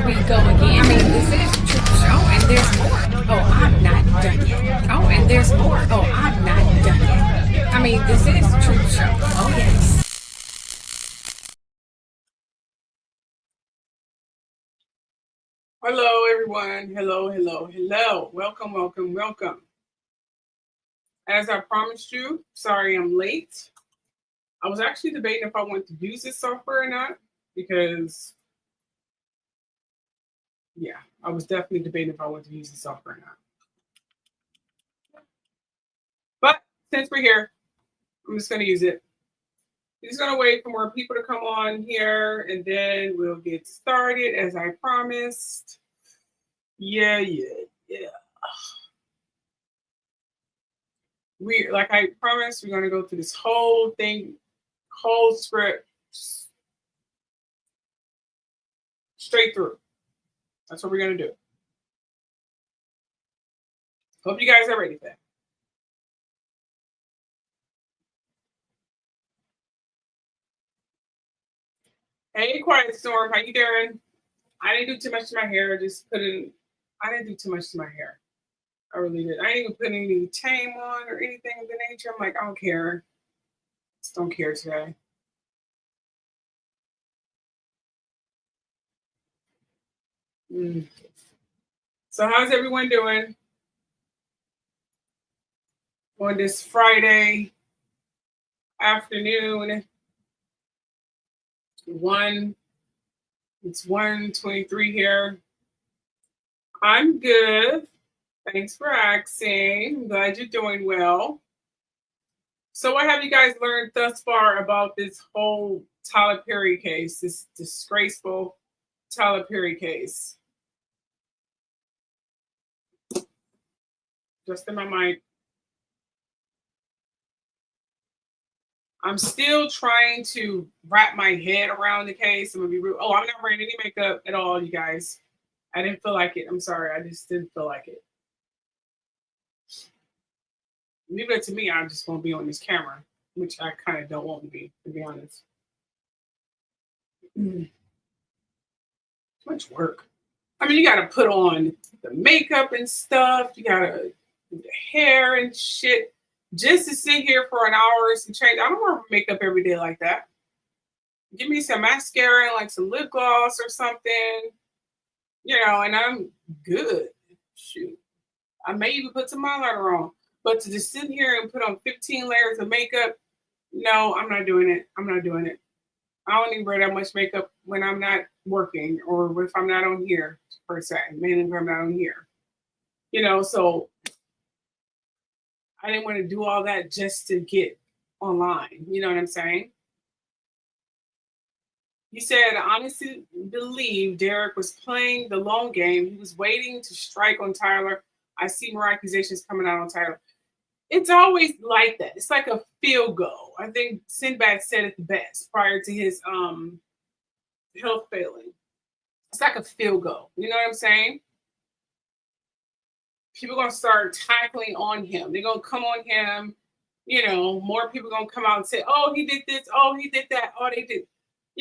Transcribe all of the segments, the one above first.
we go again. I mean, this is the truth show, and there's more. Oh, I'm not done yet. Oh, and there's more. Oh, I'm not done yet. I mean, this is the truth show. Oh, yes. Hello, everyone. Hello, hello, hello. Welcome, welcome, welcome. As I promised you, sorry I'm late. I was actually debating if I wanted to use this software or not because, yeah, I was definitely debating if I wanted to use the software or not. But since we're here, I'm just going to use it. I'm just going to wait for more people to come on here, and then we'll get started as I promised. Yeah. Like I promised, we're going to go through this whole thing, whole script, straight through. That's what we're going to do. Hope you guys are ready for that. Hey, Quiet Storm, how you doing? I didn't do too much to my hair. I didn't do too much to my haar. I really did. I didn't even put any tame on or anything of the nature. I'm like, I don't care. Just don't care today. So how's everyone doing on this Friday afternoon? It's 1:23 here. I'm good. Thanks for asking. I'm glad you're doing well. So what have you guys learned thus far about this whole Tyler Perry case, this disgraceful Tyler Perry case? Just in my mind. I'm still trying to wrap my head around the case. I'm gonna be real. Oh, I'm not wearing any makeup at all, you guys. I didn't feel like it. I'm sorry. I just didn't feel like it. Leave it to me. I just won't be on this camera, which I kind of don't want to be honest. Too much work. I mean, you got to put on the makeup and stuff. You got to do the hair and shit just to sit here for an hour and some change. I don't wear makeup every day like that. Give me some mascara and like some lip gloss or something, and I'm good. Shoot. I may even put some eyeliner on. But to just sit here and put on 15 layers of makeup, no, I'm not doing it. I'm not doing it. I don't even wear that much makeup when I'm not working or if I'm not on here, per se, mainly if I'm not on here. So I didn't want to do all that just to get online. You know what I'm saying? He said, I honestly believe Derek was playing the long game. He was waiting to strike on Tyler. I see more accusations coming out on Tyler. It's always like that. It's like a field goal. I think Sinbad said it the best prior to his health failing. It's like a field goal. You know what I'm saying? People are going to start tackling on him. They're going to come on him. More people are going to come out and say, oh, he did this. Oh, he did that. Oh, they did.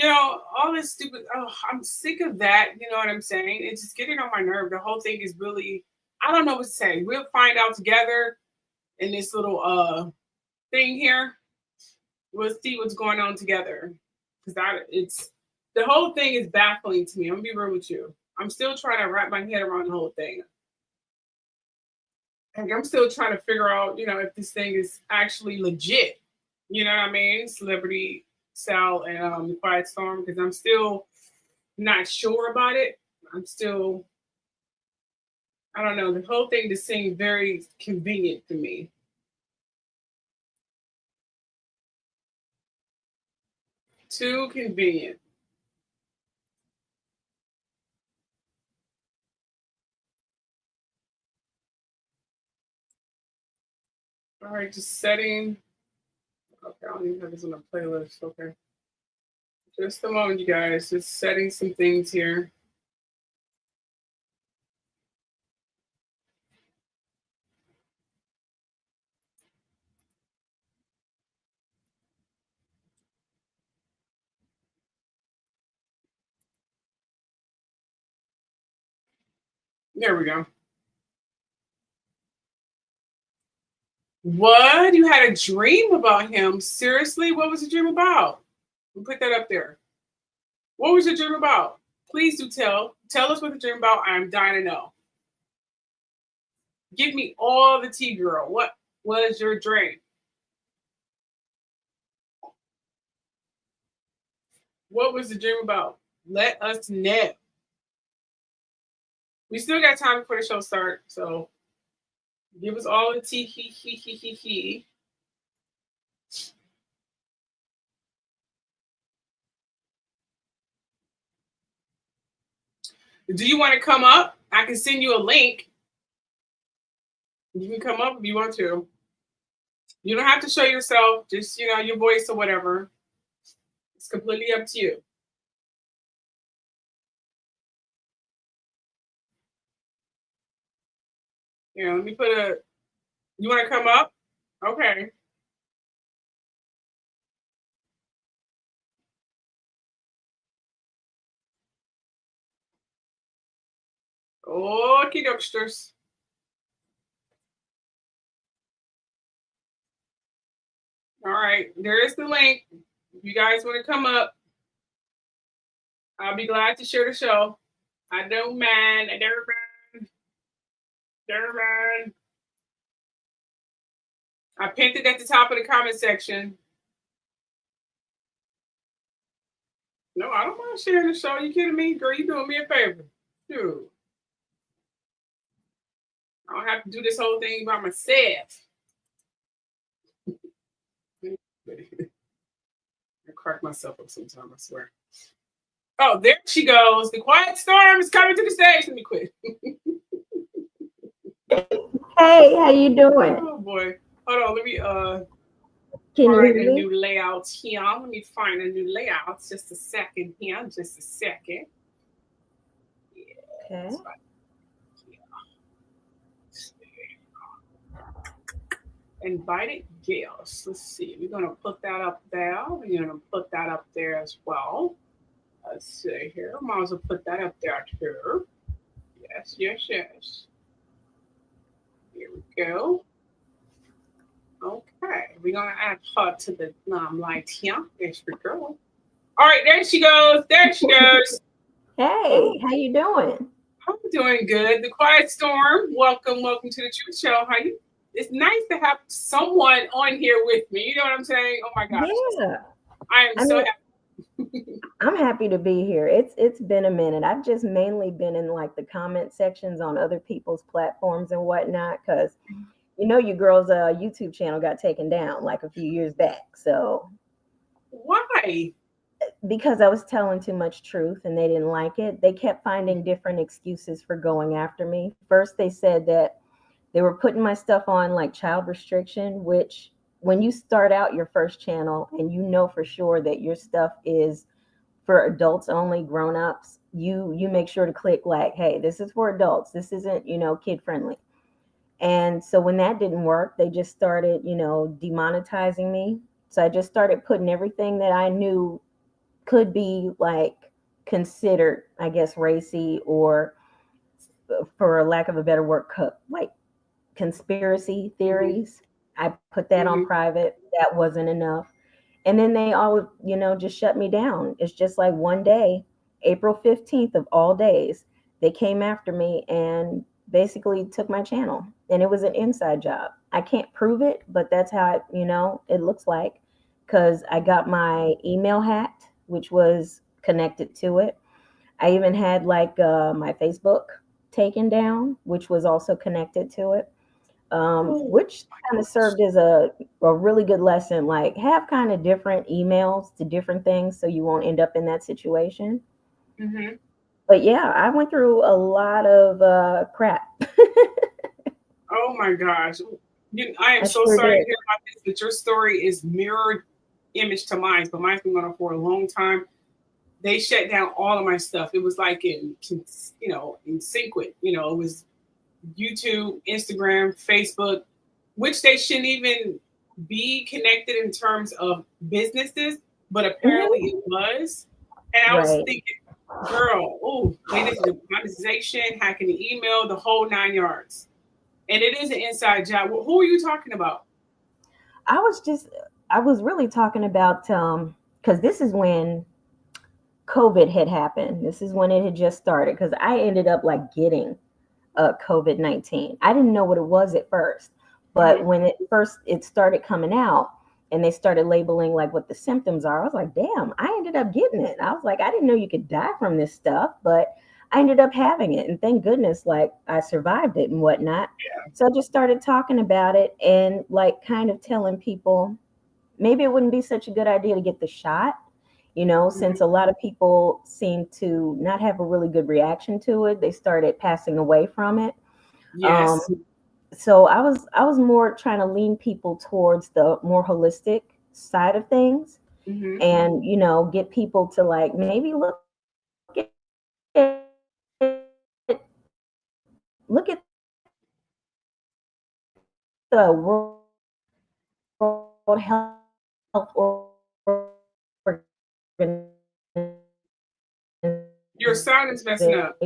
All this stupid. Oh, I'm sick of that. You know what I'm saying? It's just getting on my nerve. The whole thing is really, I don't know what to say. We'll find out together in this little thing here. We'll see what's going on together. Because the whole thing is baffling to me. I'm going to be real with you. I'm still trying to wrap my head around the whole thing. Like, I'm still trying to figure out, if this thing is actually legit. You know what I mean? Celebrity Sal and the Quiet Storm, because I'm still not sure about it. I don't know. The whole thing just seemed very convenient to me. Too convenient. All right, just setting. Okay, I don't even have this on a playlist. Okay. Just a moment, you guys. Just setting some things here. There we go. What? You had a dream about him? Seriously? What was the dream about? We'll put that up there. What was your dream about? Please do tell. Tell us what the dream about. I'm dying to know. Give me all the tea, girl. What was your dream? What was the dream about? Let us know. We still got time before the show starts, so give us all the tea. He. Do you want to come up? I can send you a link. You can come up if you want to. You don't have to show yourself, just your voice or whatever. It's completely up to you. Let me put a. You want to come up? Okay. Okie dokesters. All right, there is the link. If you guys want to come up, I'll be glad to share the show. I don't mind. I don't mind. I pinned it at the top of the comment section. No, I don't mind sharing the show. You kidding me? Girl, you doing me a favor. Dude. I don't have to do this whole thing by myself. I crack myself up sometimes, I swear. Oh, there she goes. The quiet storm is coming to the stage. Let me quit. Hey, how you doing? Oh boy. Hold on, let me Can you find hear a me? new layout here. Let me find a new layout. Just a second here. Just a second. Okay. Invited guests. Let's see. We're gonna put that up there. We're gonna put that up there as well. Let's see here. Might as well put that up there too. Yes. Here we go. Okay, we're gonna add her to the light here. There she goes. All right, there she goes. There she goes. Hey, how you doing? I'm doing good. The Quiet Storm. Welcome to the Truth Show. How you? It's nice to have someone on here with me. You know what I'm saying? Oh my gosh. Yeah. I am so happy. I'm happy to be here. It's been a minute. I've just mainly been in like the comment sections on other people's platforms and whatnot, because your girl's YouTube channel got taken down like a few years back. So Why? Because I was telling too much truth and they didn't like it. They kept finding different excuses for going after me. First, they said that they were putting my stuff on like child restriction, which when you start out your first channel and you know for sure that your stuff is for adults only, grown-ups, you make sure to click like, hey, this is for adults. This isn't, kid friendly. And so when that didn't work, they just started, demonetizing me. So I just started putting everything that I knew could be like considered, I guess, racy, or for lack of a better word, like conspiracy theories. I put that on private. That wasn't enough. And then they all, just shut me down. It's just like one day, April 15th of all days, they came after me and basically took my channel. And it was an inside job. I can't prove it, but that's how it looks like, because I got my email hacked, which was connected to it. I even had like my Facebook taken down, which was also connected to it. Which kind of served as a really good lesson, like have kind of different emails to different things so you won't end up in that situation. Mm-hmm. But yeah, I went through a lot of crap. Oh my gosh. I am so sorry to hear about this, but your story is mirrored image to mine, but mine's been going on for a long time. They shut down all of my stuff. It was like in sync with, it was YouTube, Instagram, Facebook, which they shouldn't even be connected in terms of businesses, but apparently it was. And I was thinking, girl, oh, wait, I monetization, hacking the email, the whole 9 yards. And it is an inside job. Well, who are you talking about? I was really talking about because this is when COVID had happened. This is when it had just started, because I ended up like getting COVID-19. I didn't know what it was at first, but when it started coming out and they started labeling like what the symptoms are, I was like, damn, I ended up getting it. I was like, I didn't know you could die from this stuff, but I ended up having it, and thank goodness, like I survived it and whatnot. Yeah. So I just started talking about it and like kind of telling people maybe it wouldn't be such a good idea to get the shot, since a lot of people seem to not have a really good reaction to it. They started passing away from it. Yes. So I was more trying to lean people towards the more holistic side of things, and get people to like maybe at look at the World Health Organization Your sound is messing up.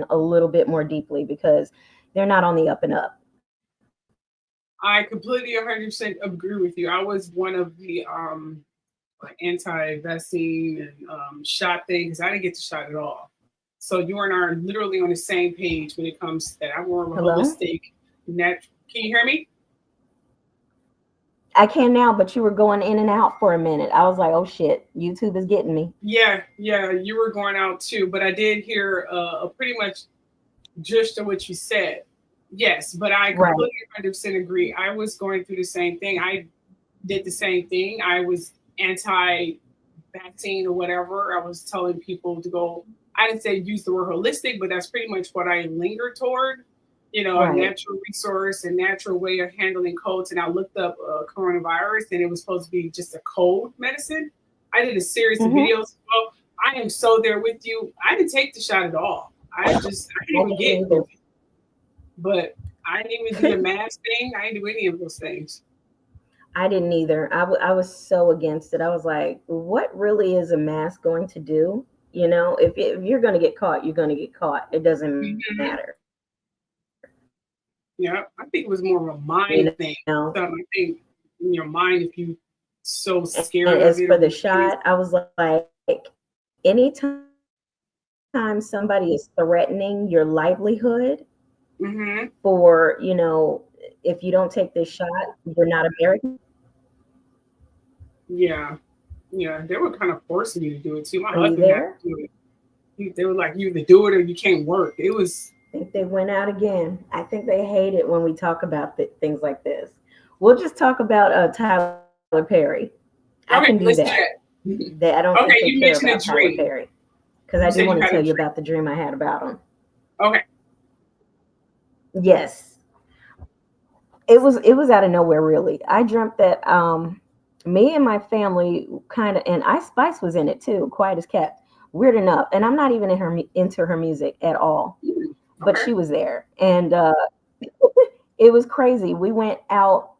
a little bit more deeply, because they're not on the up and up. I completely 100% agree with you. I was one of the anti-vaccine and shot things. I didn't get the shot at all. So you and I are literally on the same page when it comes to that. I'm more of a holistic. Can you hear me? I can now, but you were going in and out for a minute. I was like, oh shit, YouTube is getting me. Yeah, you were going out too, but I did hear a pretty much gist of what you said. Yes, but I completely 100% agree. I was going through the same thing. I did the same thing. I was anti-vaccine or whatever. I was telling people to go, I didn't say use the word holistic, but that's pretty much what I lingered toward. A natural resource and natural way of handling colds. And I looked up coronavirus, and it was supposed to be just a cold medicine. I did a series of videos. Well, I am so there with you. I didn't take the shot at all. I didn't even get COVID. But I didn't even do the mask thing. I didn't do any of those things. I didn't either. I was so against it. I was like, what really is a mask going to do? If you're going to get caught, you're going to get caught. It doesn't matter. Yeah, I think it was more of a mind thing. So I think in your mind, if you so scared and of as it, for the shot, I was like, anytime somebody is threatening your livelihood for, if you don't take this shot, you're not American. Yeah, they were kind of forcing you to do it too. My Are you husband had there? to do it. They were like, you either do it or you can't work. It was. I think they went out again. I think they hate it when we talk about things like this. We'll just talk about Tyler Perry. I can do that. I don't think they care about Tyler Perry, because I do want to tell you about the dream I had about him. Okay. Yes. It was out of nowhere, really. I dreamt that me and my family kind of, and Ice Spice was in it too, quiet as kept. Weird enough. And I'm not even into her music at all. But she was there, and it was crazy. We went out.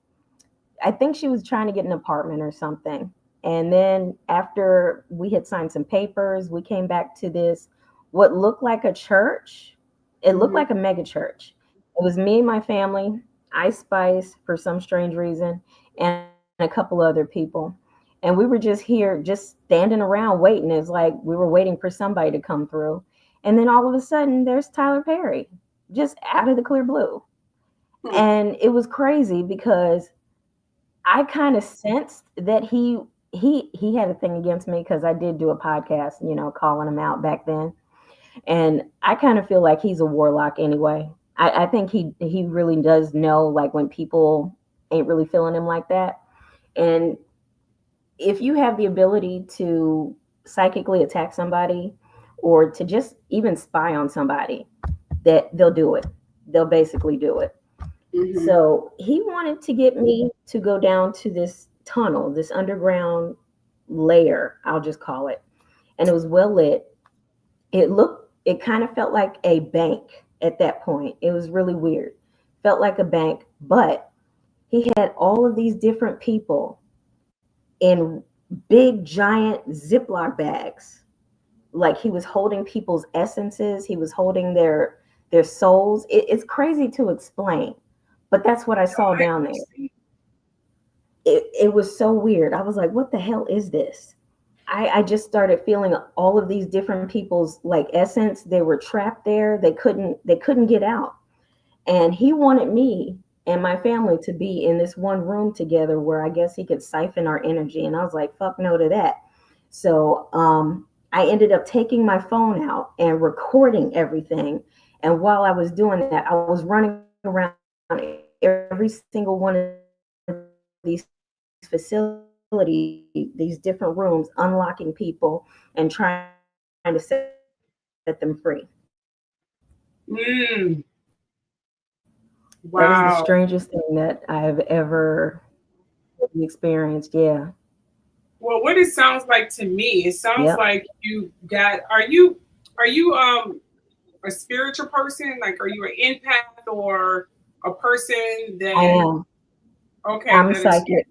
I think she was trying to get an apartment or something. And then after we had signed some papers, we came back to this, what looked like a church. It looked like a mega church. It was me and my family, Ice Spice for some strange reason, and a couple other people. And we were just here, just standing around waiting. It's like we were waiting for somebody to come through. And then all of a sudden, there's Tyler Perry, just out of the clear blue. And it was crazy because I kind of sensed that he had a thing against me, because I did do a podcast, calling him out back then. And I kind of feel like he's a warlock anyway. I think he really does know, like, when people ain't really feeling him like that. And if you have the ability to psychically attack somebody, or to just even spy on somebody, that they'll do it. They'll basically do it. So he wanted to get me to go down to this tunnel, this underground layer, I'll just call it. And it was well lit. It kind of felt like a bank at that point. It was really weird. Felt like a bank, but he had all of these different people in big, giant Ziploc bags like he was holding people's essences, he was holding their souls. It's crazy to explain, but that's what I saw down there. It was so weird. I was like, what the hell is this? I just started feeling all of these different people's like essence. They were trapped there. They couldn't get out. And he wanted me and my family to be in this one room together where I guess he could siphon our energy. And I was like, fuck no to that. So I ended up taking my phone out and recording everything. And while I was doing that, I was running around every single one of these facilities, these different rooms, unlocking people and trying to set them free. Mm. Wow. That is the Wow. strangest thing that I have ever experienced. Yeah. Well, what it sounds like to me, it sounds Yep. like you got, are you a spiritual person? Like, are you an empath or a person I that, am. okay, I'm that is, psychic.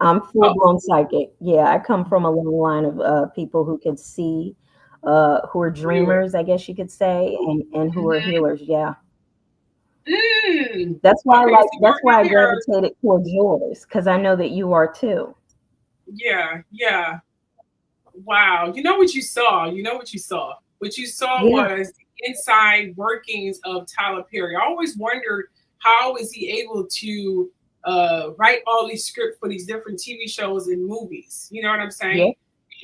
I'm full oh, blown psychic. Yeah, I come from a long line of people who can see, who are dreamers, I guess you could say, and who are healers. Yeah, mm. that's why I Okay, like. so That's why I you're, gravitated towards yours because I know that you are too. yeah, yeah. Wow. You know what you saw? You know what you saw? What you saw Yeah, was the inside workings of Tyler Perry. I always wondered how is he able to write all these scripts for these different TV shows and movies. You know what I'm yeah. saying?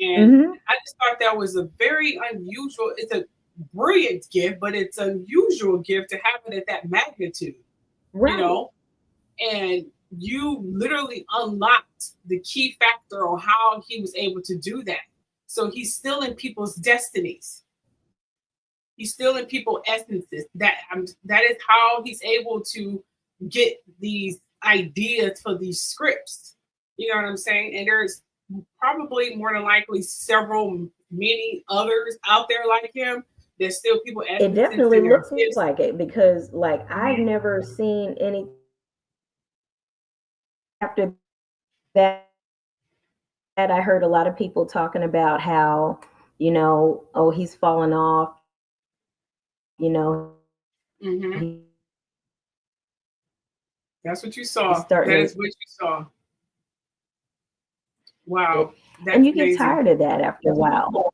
And Mm-hmm. I just thought that was a very unusual, it's a brilliant gift, but it's an unusual gift to have it at that magnitude, you Right. know? And you literally unlocked the key factor on how he was able to do that. So he's still in people's destinies. He's still in people's essences. That is how he's able to get these ideas for these scripts. You know what I'm saying? And there's probably more than likely many others out there like him. There's still people It essences definitely in their looks gifts. like it because, like, I've never seen any after that. I heard a lot of people talking about how, oh, he's fallen off, you know, Mm-hmm. he's That's what you saw. starting That to, is what you saw. Wow, and that's you get amazing. tired of that after a while.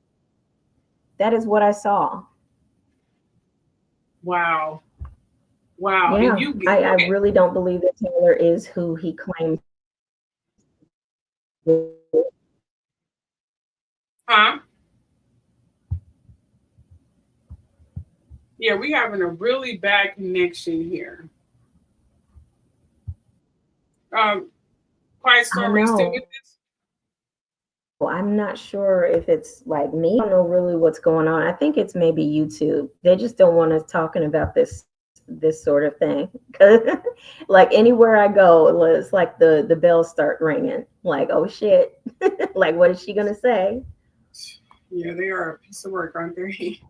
That is what I saw. Wow, wow, and Yeah, you get I okay, really don't believe that Taylor is who he claims to be. huh? Yeah, we having a really bad connection here. Um, Quiet I Storm, are you still with know. us? I'm not sure if it's like me. I don't know really what's going on. I think it's maybe YouTube. They just don't want us talking about this sort of thing. 'Cause, like anywhere I go, it's like the bells start ringing. Like, oh shit. Like what is she gonna say? Yeah, they are a piece of work, aren't they?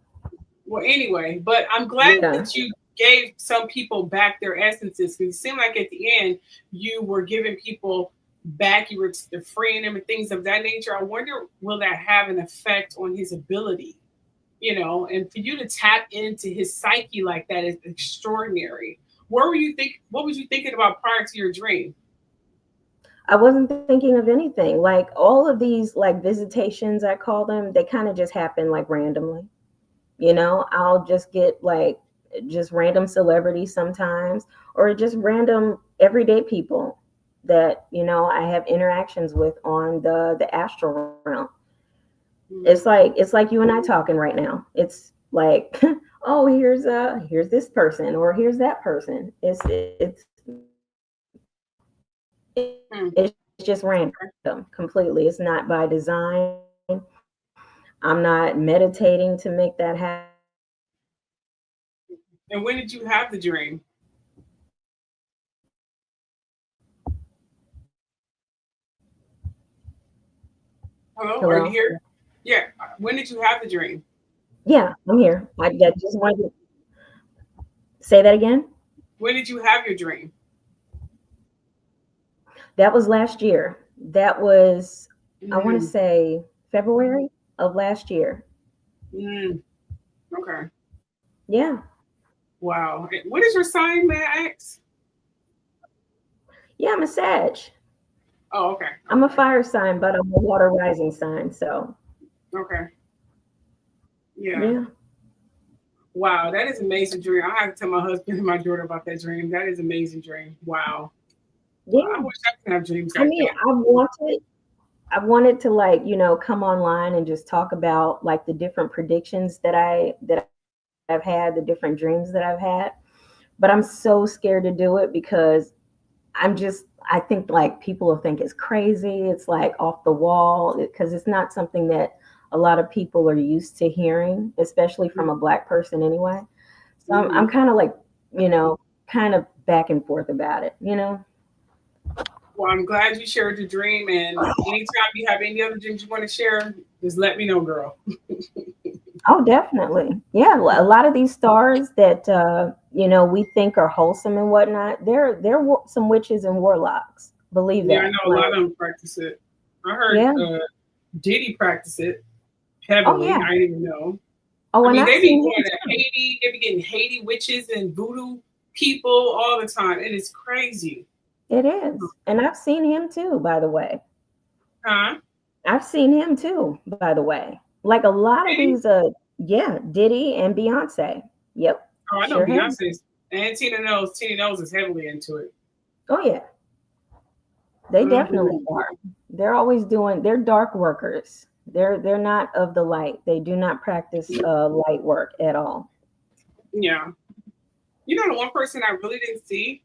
Well, anyway, but I'm glad Yeah. that you gave some people back their essences because it seemed like at the end you were giving people back, you were freeing them and things of that nature. I wonder, will that have an effect on his ability? And for you to tap into his psyche like that is extraordinary. What was you thinking about prior to your dream? I wasn't thinking of anything. Like all of these like visitations, I call them, they kind of just happen like randomly. I'll just get like just random celebrities sometimes, or just random everyday people that I have interactions with on the astral realm. It's like you and I talking right now. It's like, oh, here's this person, or here's that person. Hmm. It's just random completely. It's not by design. I'm not meditating to make that happen. And when did you have the dream? Hello, are you Hello? here? Yeah. When did you have the dream? Yeah, I'm here. I just wanted to say that again. When did you have your dream? That was last year. That was, I want to Mm. say February. of last year. Okay. Yeah. Wow. What is your sign, may I ask? Yeah, I'm a Sag. Oh, okay. I'm a fire sign, but I'm a water rising sign. So Okay. Yeah. yeah. Wow, that is an amazing dream. I have to tell my husband and my daughter about that dream. That is an amazing dream. Wow. Well, I Yeah. wish I could have dreams I like mean, that. I wanted to, like, come online and just talk about like the different predictions that I've had, the different dreams that I've had. But I'm so scared to do it because I think like people will think it's crazy. It's like off the wall because it's not something that a lot of people are used to hearing, especially from a Black person anyway. So I'm Mhm. kind of like, kind of back and forth about it. Well, I'm glad you shared your dream. And anytime you have any other dreams you want to share, just let me know, girl. Oh, definitely. Yeah, a lot of these stars that we think are wholesome and whatnot, they're some witches and warlocks. Believe Yeah, I that. know a Like, lot of them practice it. I heard yeah. Diddy practice it Oh heavily. yeah. I didn't even know. Oh, I and mean, I've they be seen going him to too. Haiti. They be getting Haiti witches and voodoo people all the time. It is crazy. It is. And I've seen him too, by the way. Huh? I've seen him too, by the way. Like a lot of Diddy? these yeah, Diddy and Beyonce. Yep. Oh, I know Sure have. Beyonce's. And Tina knows. Tina knows is heavily into it. Oh yeah. They definitely Mhm. are. They're dark workers. They're not of the light. They do not practice light work at all. Yeah. You know, the one person I really didn't see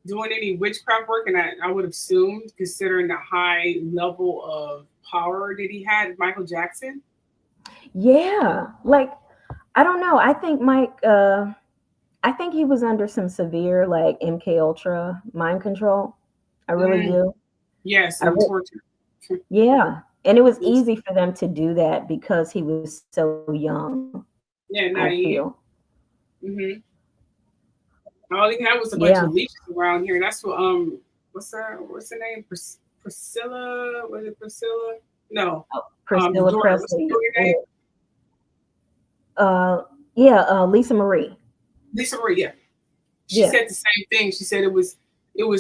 doing any witchcraft work, and I would have assumed, considering the high level of power that he had, Michael Jackson. Yeah. Like, I don't know. I think he was under some severe like MK Ultra mind control. I really Mm, do. yes, I and re- torture. yeah. And it was easy for them to do that because he was so young, Yeah, I feel. naive. Hmm. All he had was a bunch Yeah. of leeches around here. That's what what's her name? Priscilla? Was it Priscilla? No. The Priscilla daughter. What's the Presley. daughter name? Uh, yeah, Lisa Marie. Lisa Marie, yeah. She Yeah. said the same thing. She said it was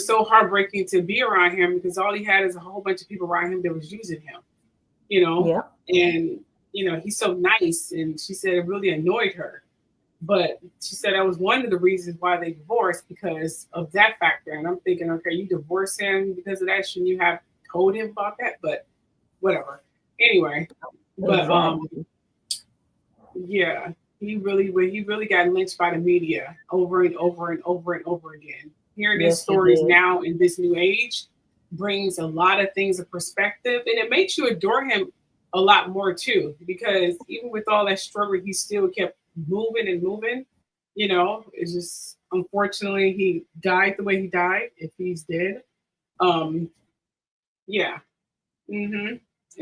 so heartbreaking to be around him because all he had is a whole bunch of people around him that was using him, you know, Yeah. and he's so nice, and she said it really annoyed her. But she said that was one of the reasons why they divorced because of that factor. And I'm thinking, okay, you divorced him because of that. Shouldn't you have told him about that? But whatever. Anyway, but Exactly. yeah, he really got lynched by the media over and over and over and over again. Hearing his Yes, he stories did. now in this new age brings a lot of things of perspective, and it makes you adore him a lot more too. Because even with all that struggle, he still kept moving and moving. It's just unfortunately he died the way he died. If he's dead, um, yeah. And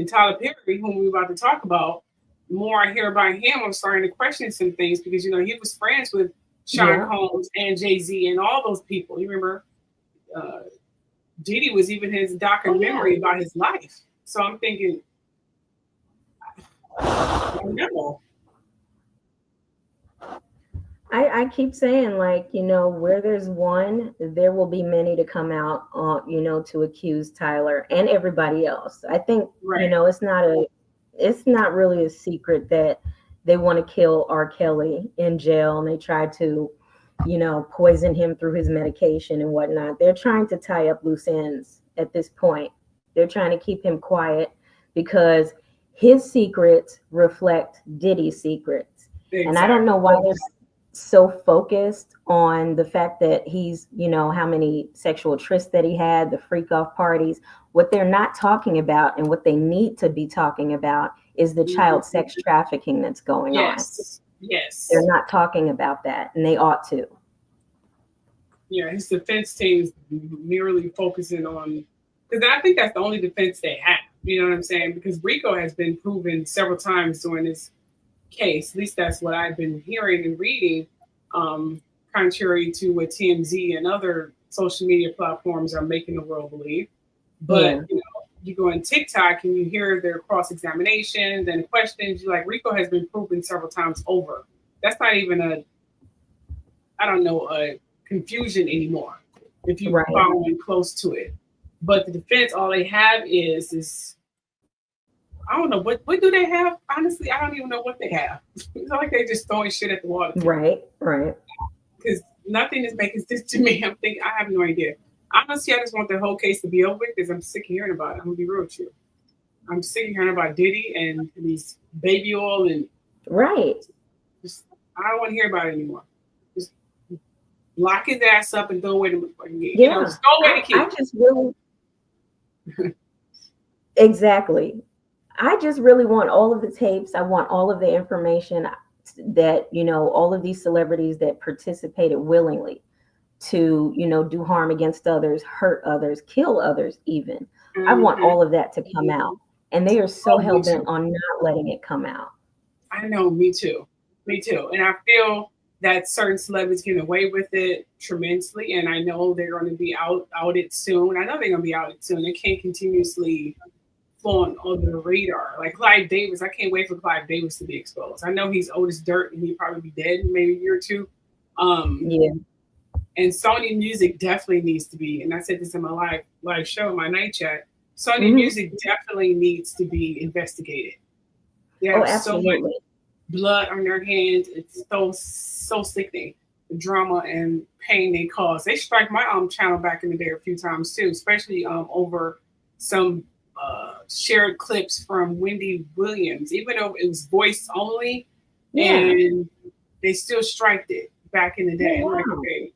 Tyler Perry, whom we're about to talk about, the more I hear about him, I'm starting to question some things because he was friends with Sean Yeah. Combs and Jay-Z and all those people. You remember uh, Diddy was even his Oh yeah. documentary about his life. So I'm thinking, I don't know. I keep saying, like, where there's one, there will be many to come out, to accuse Tyler and everybody else. I think, Right. it's not really a secret that they want to kill R. Kelly in jail, and they try to, poison him through his medication and whatnot. They're trying to tie up loose ends at this point. They're trying to keep him quiet because his secrets reflect Diddy's secrets. And I don't Exactly. know why they're so focused on the fact that he's, how many sexual trysts that he had, the freak off parties. What they're not talking about and what they need to be talking about is the child Mhm. sex trafficking that's going on. Yes. They're Yes. not talking about that, and they ought to. Yeah, his defense team's merely focusing on because I think that's the only defense they have. You know what I'm saying? Because Rico has been proven several times during this case. At least that's what I've been hearing and reading, contrary to what TMZ and other social media platforms are making the world believe. But Yeah. you go on TikTok and you hear their cross-examinations and questions, you're like, RICO has been proven several times over. That's not even a confusion anymore if you're following close to it. But the defense, all they have is I don't know what do they have. Honestly, I don't even know what they have. It's not like they just throwing shit at the wall. Right. Because nothing is making sense to me. I'm thinking, I have no idea. Honestly, I just want the whole case to be over with because I'm sick of hearing about it. I'm gonna be real with you. I'm sick of hearing about Diddy and these baby oil and just, I don't want to hear about it anymore. Just lock his ass up and throw away the fucking key. Yeah. Just throw away the key. I just really exactly. I just really want all of the tapes. I want all of the information that, all of these celebrities that participated willingly to, do harm against others, hurt others, kill others even. I want all of that to come out. And they are so hell-bent on not letting it come out. I know, me too. And I feel that certain celebrities get away with it tremendously. And I know they're going to be outed soon. I know they're going to be outed soon. They can't continuously flown under the radar. Like Clive Davis, I can't wait for Clive Davis to be exposed. I know he's old as dirt and he'll probably be dead in maybe a year or two. And Sony Music definitely needs to be, and I said this in my live show, my night chat, Sony Music definitely needs to be investigated. They have so much blood on their hands. It's so sickening. The drama and pain they cause. They strike my channel back in the day a few times too, especially over some shared clips from Wendy Williams, even though it was voice only, and they still striked it back in the day. I'm like, okay.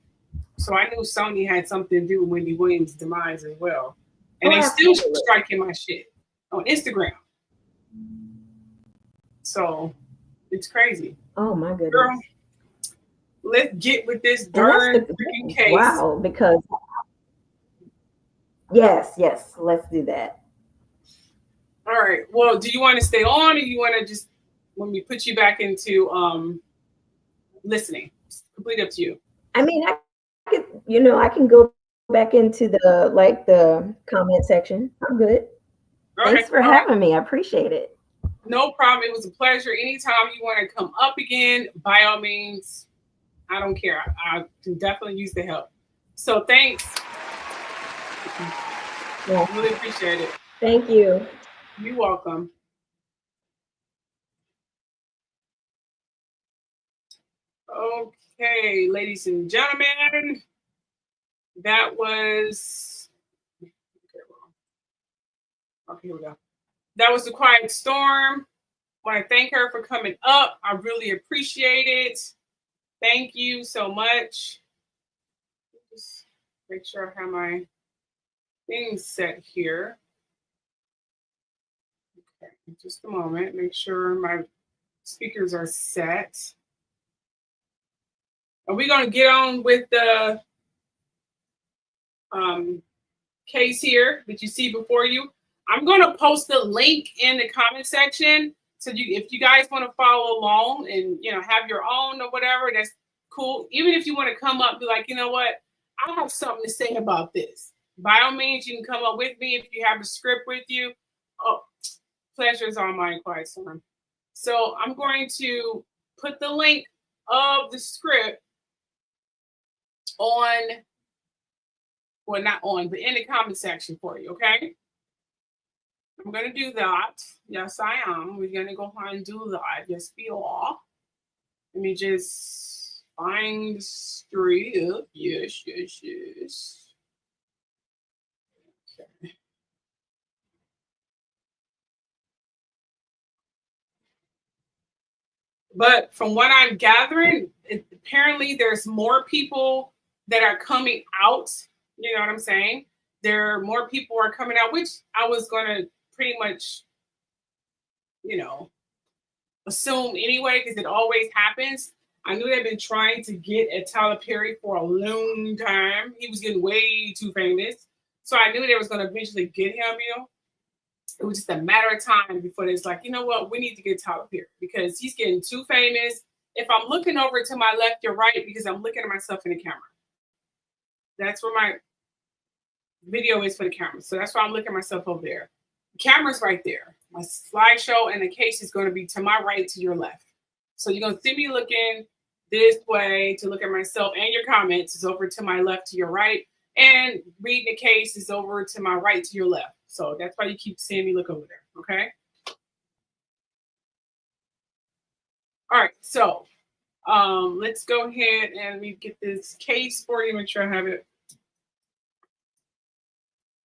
So I knew Sony had something to do with Wendy Williams' demise as well. And they still striking my shit on Instagram. So it's crazy. Oh my goodness. Girl, let's get with this darn freaking case. Wow, because yes, let's do that. All right. Well, do you want to stay on or you want to just when we put you back into listening? It's completely up to you. I mean, I can go back into the comment section. I'm good. Okay. Thanks for having me. I appreciate it. No problem. It was a pleasure. Anytime you want to come up again, by all means, I don't care. I can definitely use the help. So thanks. Yeah. Really appreciate it. Thank you. You're welcome. Okay, ladies and gentlemen, that was here we go. That was The Quiet Storm. I want to thank her for coming up. I really appreciate it. Thank you so much. Just make sure I have my things set here. Okay, just a moment. Make sure my speakers are set. Are we going to get on with the case here that you see before you? I'm going to post the link in the comment section. So if you guys want to follow along and, have your own or whatever, that's cool. Even if you want to come up and be like, you know what, I have something to say about this. By all means, you can come up with me if you have a script with you. Oh, pleasure is all mine, Quiet Storm. So I'm going to put the link of the script on, well, not on, but in the comment section for you, okay? I'm going to do that. Yes, I am. We're going to go ahead and do that. Yes, we are. Let me just find the script. Yes. Okay. But from what I'm gathering, apparently there's more people that are coming out. You know what I'm saying? There are more people are coming out, which I was going to pretty much, assume anyway, because it always happens. I knew they've been trying to get at Tyler Perry for a long time. He was getting way too famous. So I knew they was going to eventually get him, It was just a matter of time before it's like, you know what, we need to get Tyler Perry because he's getting too famous. If I'm looking over to my left or right, because I'm looking at myself in the camera. That's where my video is for the camera. So that's why I'm looking at myself over there. camera's right there. My slideshow and the case is going to be to my right, to your left. So you're going to see me looking this way to look at myself, and your comments is over to my left, to your right. And reading the case is over to my right, to your left. So that's why you keep seeing me look over there, okay? All right, so let's go ahead and let me get this case for you, make sure I have it.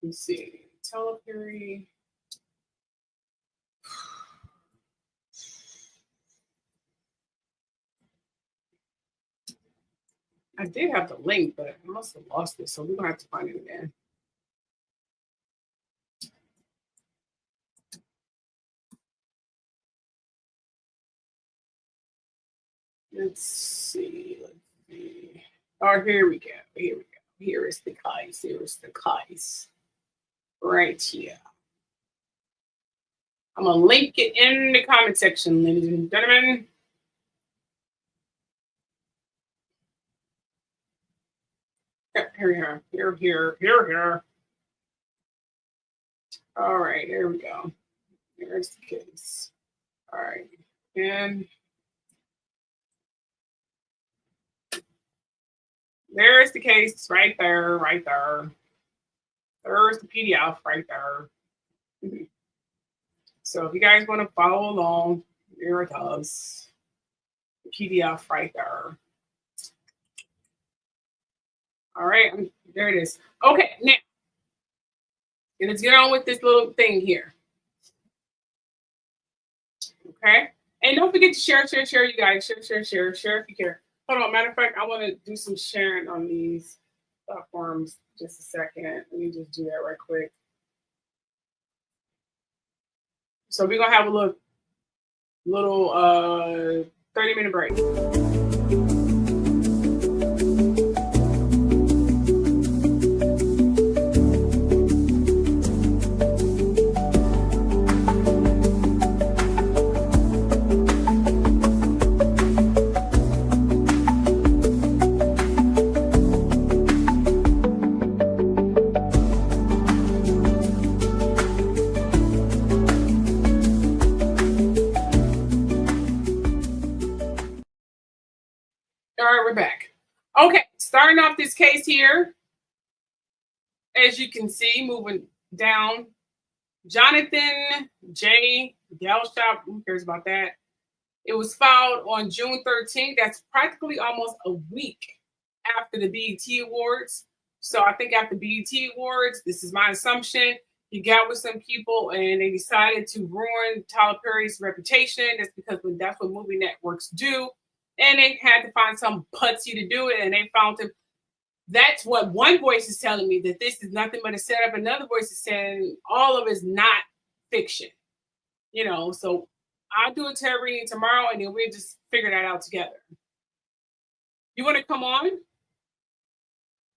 Let's see, Teleperry. I did have the link, but I must have lost it, so we're gonna have to find it again. Let's see. Oh, here we go. Here is the case. Right here. I'm gonna link it in the comment section, ladies and gentlemen. Yep, here. All right, here we go. Here's the case. All right, and there's the case right there. There's the PDF right there. So if you guys want to follow along, there it is. The PDF right there. All right, there it is. Okay, now, let's get on with this little thing here. Okay, and don't forget to share, you guys. Share if you care. Hold on, matter of fact, I want to do some sharing on these platforms. Just a second. Let me just do that right quick. So we're gonna have a little 30-minute break. All right, we're back. Okay, starting off this case here, as you can see, moving down, Jonathan J. Cashapp, who cares about that? It was filed on June 13th. That's practically almost a week after the BET Awards. So I think after BET Awards, this is my assumption, he got with some people and they decided to ruin Tyler Perry's reputation. That's because that's what movie networks do. And they had to find some putsy to do it, and they found him. That's what one voice is telling me, that this is nothing but a setup. Another voice is saying all of it is not fiction. You know, so I'll do a tarot reading tomorrow, and then we'll just figure that out together. You want to come on?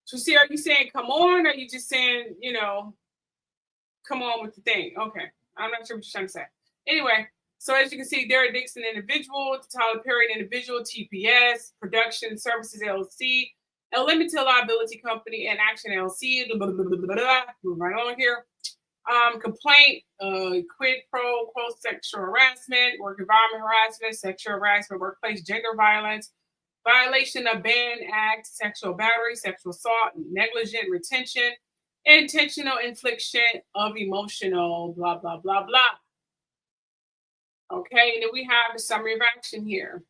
So see, are you saying come on, or are you just saying, you know, come on with the thing? Okay, I'm not sure what you're trying to say. Anyway. So as you can see, Derek Dixon individual, Tyler Perry individual, TPS, Production Services LLC, a limited liability company, and Action LLC. Move right on here. Complaint, quid pro quo sexual harassment, work environment harassment, sexual harassment, workplace gender violence, violation of Ban Act, sexual battery, sexual assault, negligent retention, intentional infliction of emotional, blah, blah, blah, blah. Okay, and then we have the summary of action here.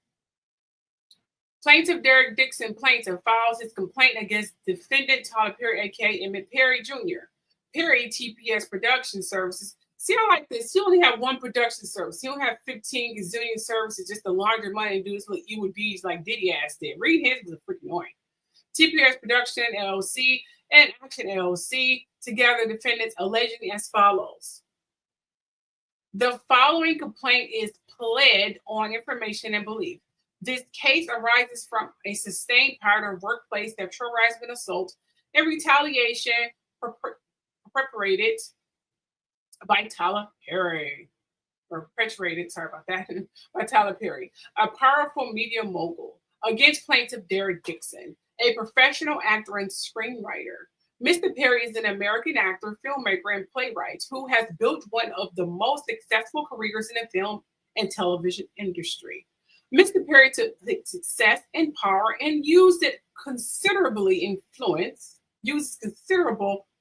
Plaintiff Derek Dixon, plaintiff, files his complaint against defendant Tyler Perry, aka Emmett Perry Jr. Perry, TPS Production Services. See, I like this. He only have one production service. He don't have 15 gazillion services just to launder money and do this little E-would-bees like Diddy ass did. Read his was freaking annoying. TPS Production LLC and Action LLC, together defendants allegedly as follows. The following complaint is pled on information and belief. This case arises from a sustained pattern of workplace sexual harassment, assault, and retaliation perpetrated by Tyler Perry, or perpetrated, sorry about that, by Tyler Perry, a powerful media mogul, against plaintiff Derek Dixon, a professional actor and screenwriter. Mr. Perry is an American actor, filmmaker, and playwright who has built one of the most successful careers in the film and television industry. Mr. Perry took his success and power and used considerable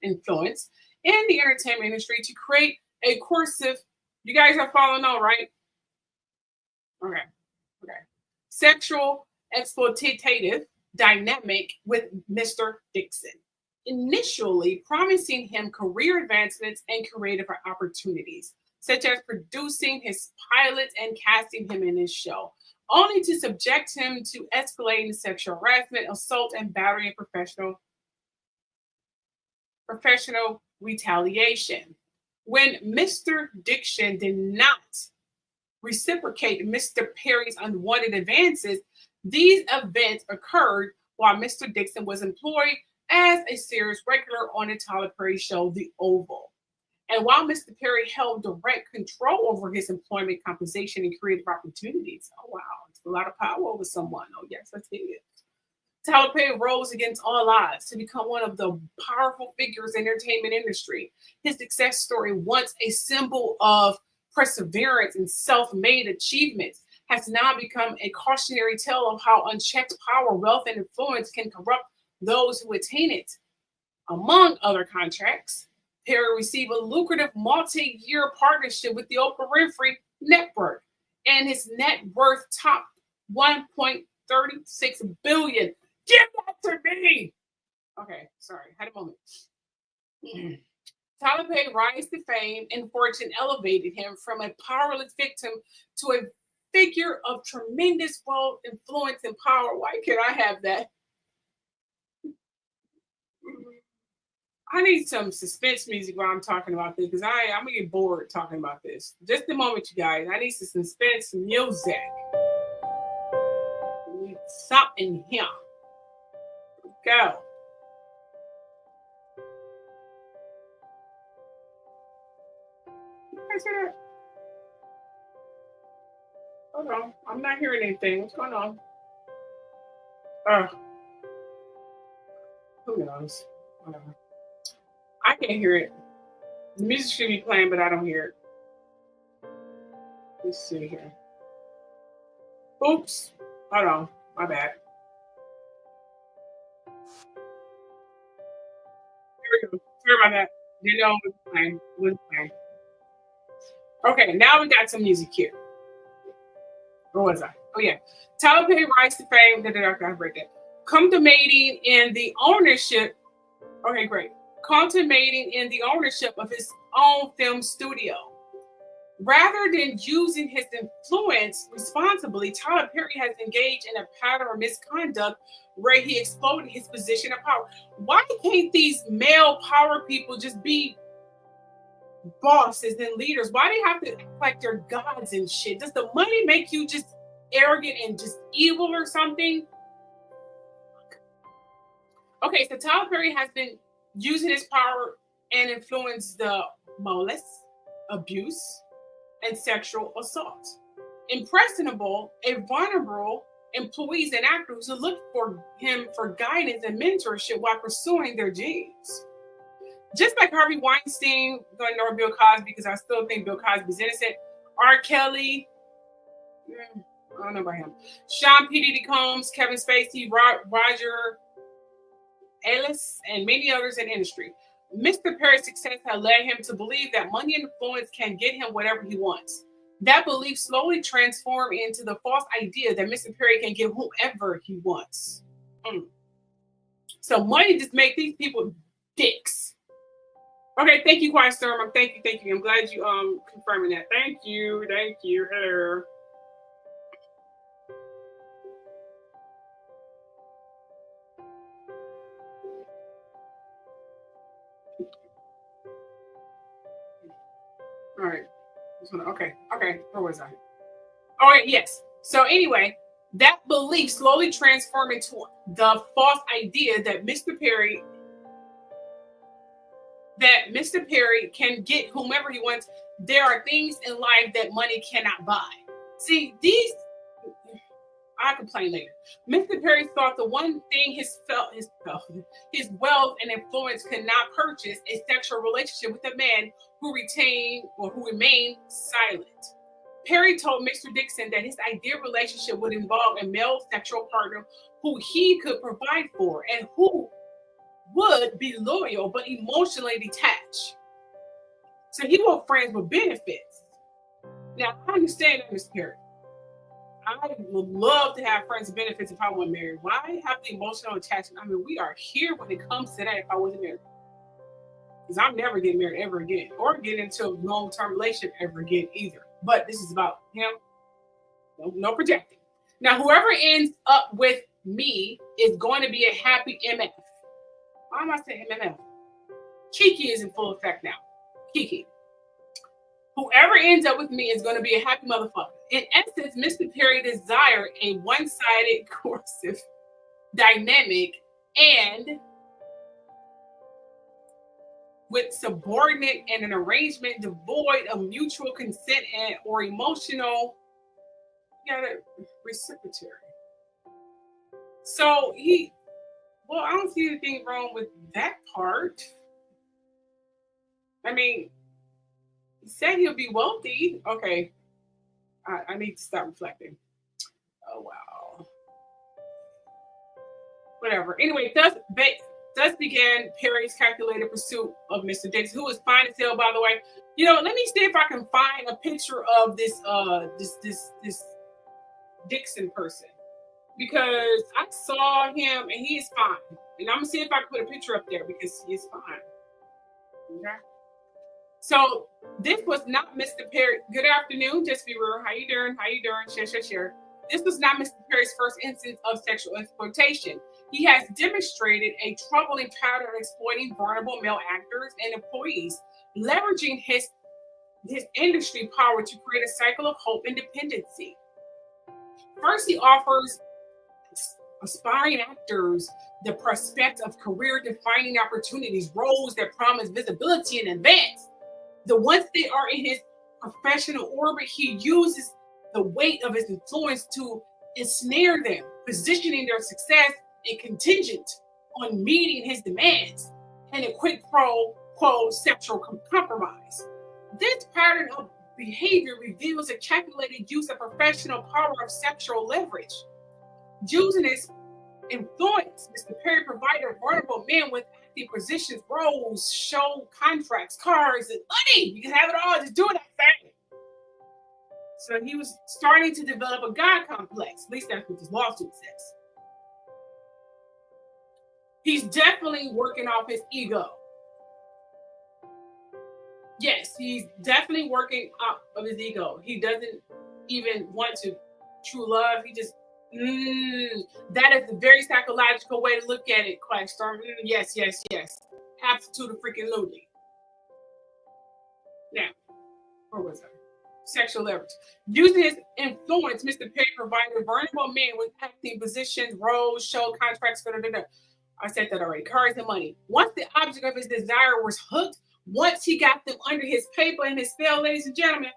influence in the entertainment industry to create a coercive, you guys are following on, right? Okay. Sexual exploitative dynamic with Mr. Dixon, initially promising him career advancements and creative opportunities, such as producing his pilot and casting him in his show, only to subject him to escalating sexual harassment, assault, and battery and professional retaliation. When Mr. Dixon did not reciprocate Mr. Perry's unwanted advances, these events occurred while Mr. Dixon was employed as a series regular on the Tyler Perry show, The Oval. And while Mr. Perry held direct control over his employment, compensation, and creative opportunities, oh wow, it's a lot of power over someone. Oh yes, that's it. Tyler Perry rose against all odds to become one of the powerful figures in the entertainment industry. His success story, once a symbol of perseverance and self-made achievements, has now become a cautionary tale of how unchecked power, wealth, and influence can corrupt those who attain it. Among other contracts, Perry received a lucrative multi-year partnership with the Oprah Winfrey Network, and his net worth topped $1.36 billion. Give that to me! Okay, sorry, had a moment. Tyler Perry rise to fame and fortune elevated him from a powerless victim to a figure of tremendous wealth, influence, and power. Why can't I have that? I need some suspense music while I'm talking about this because I'm gonna get bored talking about this. Just a moment, you guys. I need some suspense music. Something here. Go. You guys hear that? Hold on. I'm not hearing anything. What's going on? Who knows? Whatever. I can't hear it. The music should be playing, but I don't hear it. Let's see here. Oops. Hold on. My bad. Here we go. Sorry about that. You know, it was playing. Okay, now we got some music here. Where was I? Oh, yeah. Tyler Perry rise to fame. I break that. Consummating in the ownership. Okay, great. Consummating in the ownership of his own film studio. Rather than using his influence responsibly, Tyler Perry has engaged in a pattern of misconduct where he exploited his position of power. Why can't these male power people just be bosses and leaders? Why do they have to act like they're gods and shit? Does the money make you just arrogant and just evil or something? Okay, so Tyler Perry has been using his power and influence the molest, abuse, and sexual assault. Impressionable and vulnerable employees and actors who look for him for guidance and mentorship while pursuing their dreams. Just like Harvey Weinstein, going to know Bill Cosby because I still think Bill Cosby is innocent. R. Kelly, I don't know about him. Sean P. Diddy Combs, Kevin Spacey, Roger Ailes, and many others in the industry. Mr. Perry's success has led him to believe that money and influence can get him whatever he wants. That belief slowly transformed into the false idea that Mr. Perry can get whoever he wants. So money just makes these people dicks. Okay, thank you, Quiet Storm. Thank you. I'm glad you confirming that. Thank you. Here. All right. Okay. Where was I? All right. Yes. So anyway, that belief slowly transformed into the false idea that Mr. Perry can get whomever he wants. There are things in life that money cannot buy. See, I'll complain later. Mr. Perry thought the one thing his wealth and influence could not purchase a sexual relationship with a man who remained silent. Perry told Mr. Dixon that his ideal relationship would involve a male sexual partner who he could provide for and who would be loyal but emotionally detached. So he wants friends with benefits. Now, I understand that, Mr. Perry. I would love to have friends with benefits if I wasn't married. Why have the emotional attachment? I mean, we are here when it comes to that if I wasn't married. Because I'm never getting married ever again or get into a long-term relationship ever again either. But this is about him. No projecting. Now, whoever ends up with me is going to be a happy MF. Why am I saying MMF? Kiki is in full effect now. Kiki. Whoever ends up with me is going to be a happy motherfucker. In essence, Mr. Perry desired a one-sided, coercive dynamic and with subordinate and an arrangement devoid of mutual consent and or emotional reciprocity. So I don't see anything wrong with that part. I mean, he said he'll be wealthy. Okay. I need to stop reflecting. Oh, wow. Whatever. Anyway, thus began Perry's calculated pursuit of Mr. Dixon, who was fine as hell, by the way. You know, let me see if I can find a picture of this Dixon person. Because I saw him and he is fine. And I'm going to see if I can put a picture up there because he is fine. Okay. So this was not Mr. Perry. Good afternoon, just be real. How you doing? Share. This was not Mr. Perry's first instance of sexual exploitation. He has demonstrated a troubling pattern of exploiting vulnerable male actors and employees, leveraging his industry power to create a cycle of hope and dependency. First, he offers aspiring actors the prospect of career-defining opportunities, roles that promise visibility in advance. Once they are in his professional orbit, he uses the weight of his influence to ensnare them, positioning their success and contingent on meeting his demands and a quid pro quo sexual compromise. This pattern of behavior reveals a calculated use of professional power of sexual leverage. Using his influence, Mr. Perry provided vulnerable men with active positions, roles, show contracts, cars, and money. You can have it all, just do that thing. So he was starting to develop a God complex. At least that's what this lawsuit says. He's definitely working off his ego. Yes, he's definitely working off of his ego. He doesn't even want to true love. He just, that is a very psychological way to look at it, Quiet Storm. Yes. Absolutely. Now, where was I? Sexual leverage. Using his influence, Mr. Perry provided vulnerable men with acting positions, roles, show contracts, I said that already. Cars and money. Once the object of his desire was hooked, once he got them under his paper and his spell, ladies and gentlemen,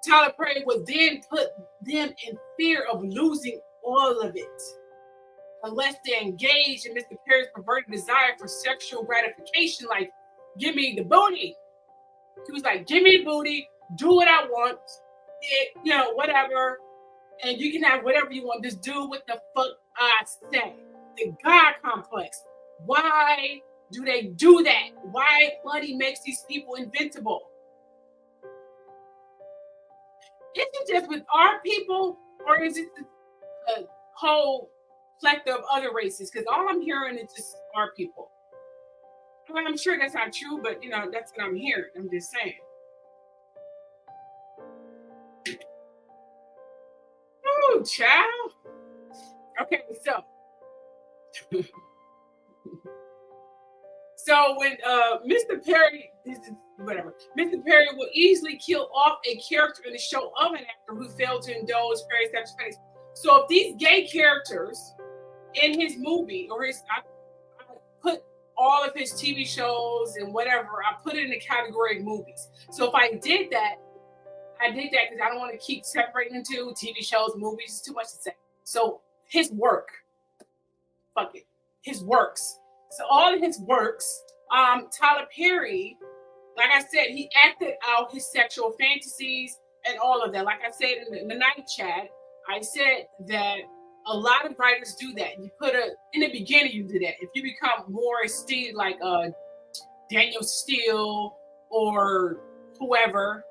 Tyler Perry would then put them in fear of losing all of it. Unless they engage in Mr. Perry's perverted desire for sexual gratification, like, give me the booty. He was like, give me the booty, do what I want, whatever, and you can have whatever you want. Just do what the fuck I say. The God complex. Why do they do that? Why money makes these people invincible? Is it just with our people, or is it a whole plethora of other races? Because all I'm hearing is just our people. Well, I'm sure that's not true, but that's what I'm hearing. I'm just saying. Oh, child. Okay, so when Mr. Perry, Mr. Perry will easily kill off a character in the show of an actor who failed to indulge Perry's sexual fantasies. So if these gay characters in his movie or I put all of his TV shows and whatever, I put it in the category of movies. So if I did that, I did that because I don't want to keep separating into TV shows, movies. It's too much to say. So his work, fuck it, his works. So all of his works, Tyler Perry, like I said, he acted out his sexual fantasies and all of that. Like I said in the night chat, I said that a lot of writers do that. You in the beginning, you do that. If you become more esteemed, like Daniel Steele or whoever,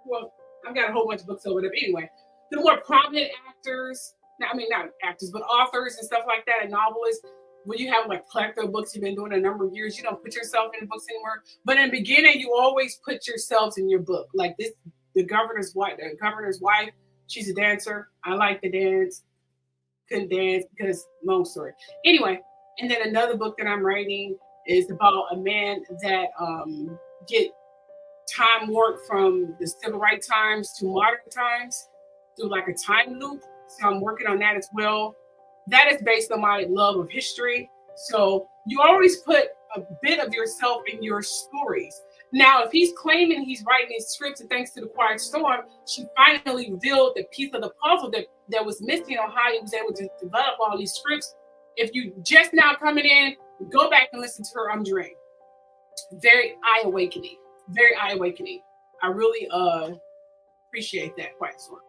well, I've got a whole bunch of books over there. But anyway, the more prominent actors, not actors, but authors and stuff like that, and novelists, when you have like plethora of books you've been doing a number of years, you don't put yourself in the books anymore. But in the beginning, you always put yourselves in your book. Like this, the governor's wife, she's a dancer. I like to dance. Couldn't dance because long story. Anyway, and then another book that I'm writing is about a man that get time warp from the civil rights times to modern times through like a time loop. So I'm working on that as well. That is based on my love of history. So you always put a bit of yourself in your stories. Now, if he's claiming he's writing his scripts and thanks to the Quiet Storm, she finally revealed the piece of the puzzle that was missing on how he was able to develop all these scripts. If you just now coming in, go back and listen to her Dream. Very eye-awakening. Very eye-awakening. I really appreciate that, Quiet Storm.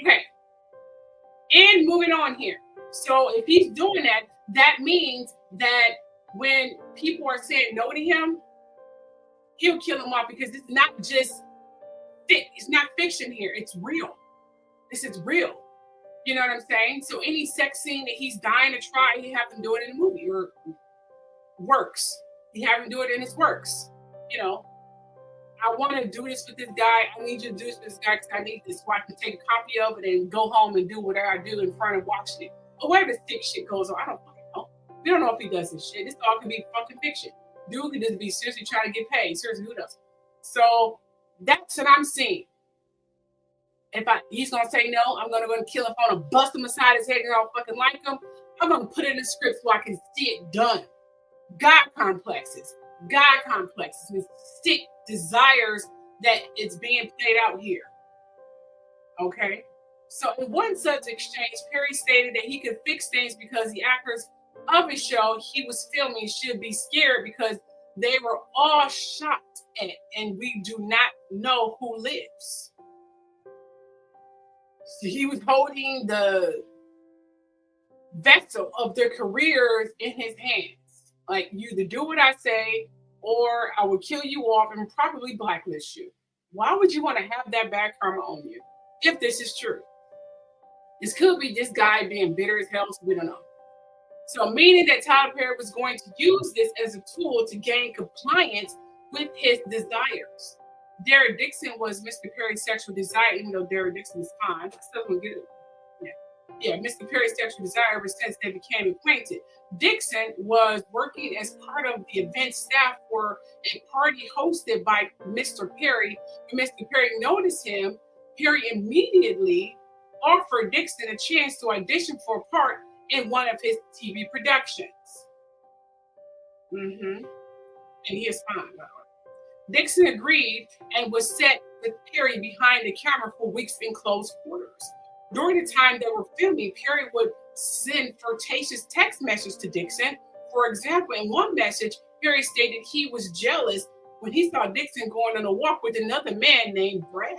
Okay. And moving on here. So if he's doing that, that means that when people are saying no to him, he'll kill them off because it's not just it's not fiction here. It's real. This is real. You know what I'm saying? So any sex scene that he's dying to try, he have him do it in a movie or works. He have him do it in his works. You know, I want to do this with this guy. I need you to do this with this guy because I need this so I can take a copy of it and go home and do whatever I do in front of watching it. Or whatever the sick shit goes on. I don't fucking know. We don't know if he does this shit. This all could be fucking fiction. Dude could just be seriously trying to get paid. Seriously, who knows? So that's what I'm seeing. If he's gonna say no, I'm gonna go and kill him. I'm gonna bust him aside his head and I don't fucking like him. I'm gonna put it in the script so I can see it done. God complexes, and sick desires that it's being played out here. Okay. So in one such exchange, Perry stated that he could fix things because the actors of his show he was filming should be scared because they were all shot at and we do not know who lives. So he was holding the vessel of their careers in his hands. Like, you either do what I say or I will kill you off and probably blacklist you. Why would you want to have that bad karma on you if this is true? This could be this guy being bitter as hell, so we don't know. So meaning that Tyler Perry was going to use this as a tool to gain compliance with his desires. Derek Dixon was Mr. Perry's sexual desire, even though Derek Dixon is fine. I still don't get it. Yeah, Mr. Perry's sexual desire ever since they became acquainted. Dixon was working as part of the event staff for a party hosted by Mr. Perry. When Mr. Perry noticed him, Perry immediately offered Dixon a chance to audition for a part in one of his TV productions. And he is fine, by the way. Dixon agreed and was set with Perry behind the camera for weeks in close quarters. During the time they were filming, Perry would send flirtatious text messages to Dixon. For example, in one message, Perry stated he was jealous when he saw Dixon going on a walk with another man named Brad.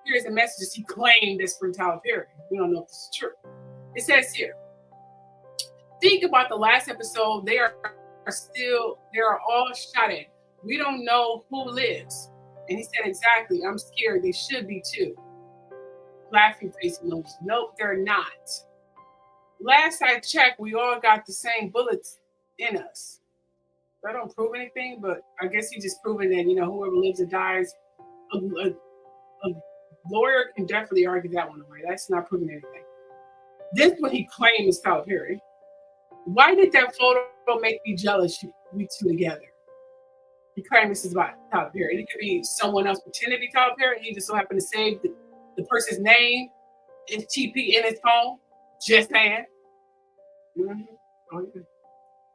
Here's a message he claimed is from Tyler Perry. We don't know if this is true. It says here, think about the last episode. They are all shot at. We don't know who lives. And he said, exactly, I'm scared. They should be too. Laughing face emojis. Nope, they're not. Last I checked, we all got the same bullets in us. That don't prove anything, but I guess he's just proving that, you know, whoever lives or dies, a lawyer can definitely argue that one away. That's not proving anything. This one he claimed is Tyler Perry. Why did that photo make me jealous? We two together. He claimed this is about Tyler Perry. It could be someone else pretending to be Tyler Perry. He just so happened to save the person's name and TP in his phone. Just saying. And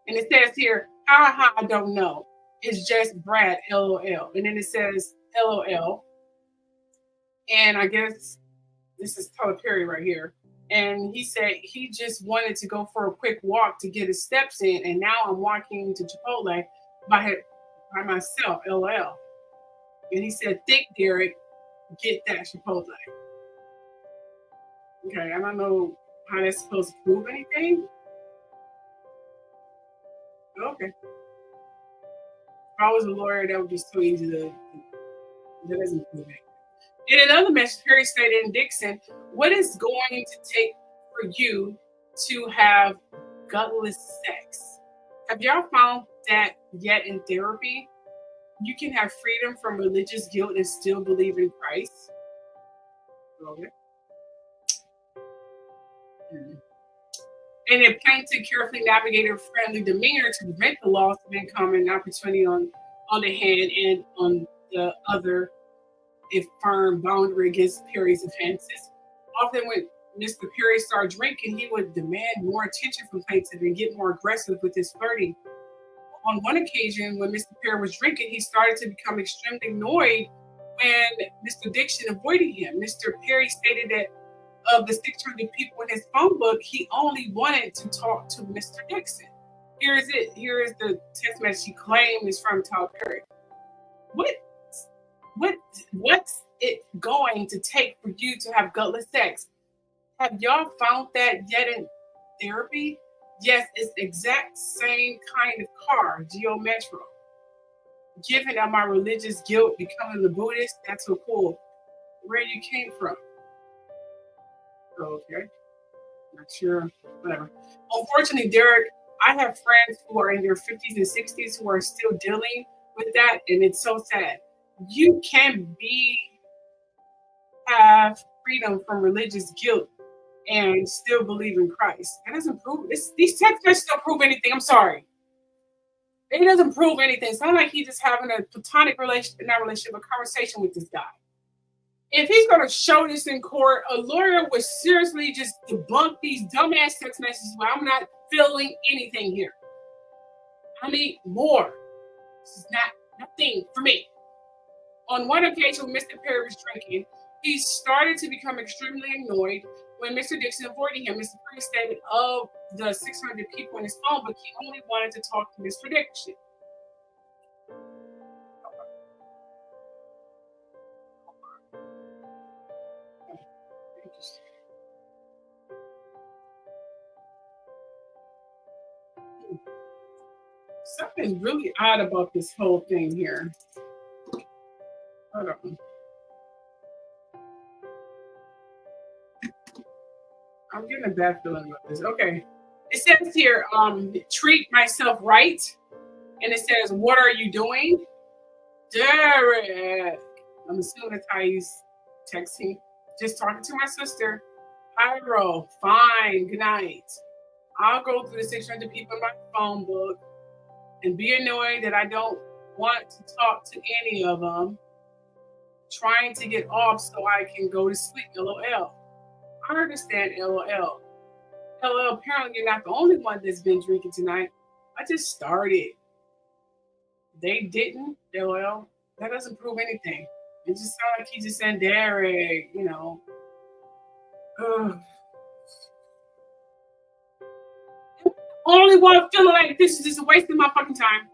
it says here, I don't know. It's just Brad, LOL. And then it says, LOL. And I guess this is Tyler Perry right here. And he said he just wanted to go for a quick walk to get his steps in. And now I'm walking to Chipotle by myself, LOL. And he said, think, Derek, get that Chipotle. Okay, I don't know how that's supposed to prove anything. Okay. If I was a lawyer, that would be so easy to, that doesn't prove anything. In another message, Perry stated in Dixon, what is going to take for you to have gutless sex? Have y'all found that yet in therapy? You can have freedom from religious guilt and still believe in Christ. Okay. And it plaintiff carefully navigated a friendly demeanor to prevent the loss of income and opportunity on the hand and on the other, a firm boundary against Perry's offenses. Often when Mr. Perry started drinking, he would demand more attention from plaintiff and get more aggressive with his flirting. On one occasion, when Mr. Perry was drinking, he started to become extremely annoyed when Mr. Dixon avoided him. Mr. Perry stated that of the 600 people in his phone book, he only wanted to talk to Mr. Dixon. Here is it. Here is the text message he claimed is from Tyler Perry. What's it going to take for you to have gutless sex? Have y'all found that yet in therapy? Yes, it's the exact same kind of car, Geo Metro. Given that my religious guilt becoming the Buddhist, that's so cool. Where you came from? Okay, not sure, whatever. Unfortunately, Derek, I have friends who are in their 50s and 60s who are still dealing with that, and it's so sad. You can have freedom from religious guilt and still believe in Christ. That doesn't prove this. These text messages don't prove anything. I'm sorry. It doesn't prove anything. It's not like he's just having a platonic relationship, not relationship, a conversation with this guy. If he's going to show this in court, a lawyer would seriously just debunk these dumbass text messages where I'm not feeling anything here. I need more. This is nothing for me. On one occasion, when Mr. Perry was drinking, he started to become extremely annoyed when Mr. Dixon avoided him. Mr. Perry stated of the 600 people in his phone book, he only wanted to talk to Mr. Dixon. Something's really odd about this whole thing here. Hold on. I'm getting a bad feeling about this. Okay. It says here, treat myself right. And it says, what are you doing? Derek. I'm assuming that's how he's texting. Just talking to my sister. Hi, bro. Fine. Good night. I'll go through the 600 people in my phone book and be annoyed that I don't want to talk to any of them. Trying to get off so I can go to sleep. LOL. I understand. LOL. LOL. Apparently you're not the only one that's been drinking tonight. I just started. They didn't. LOL. That doesn't prove anything. It just sounds like he just said Derek, you know. Ugh. Only one feeling like this is just wasting my fucking time.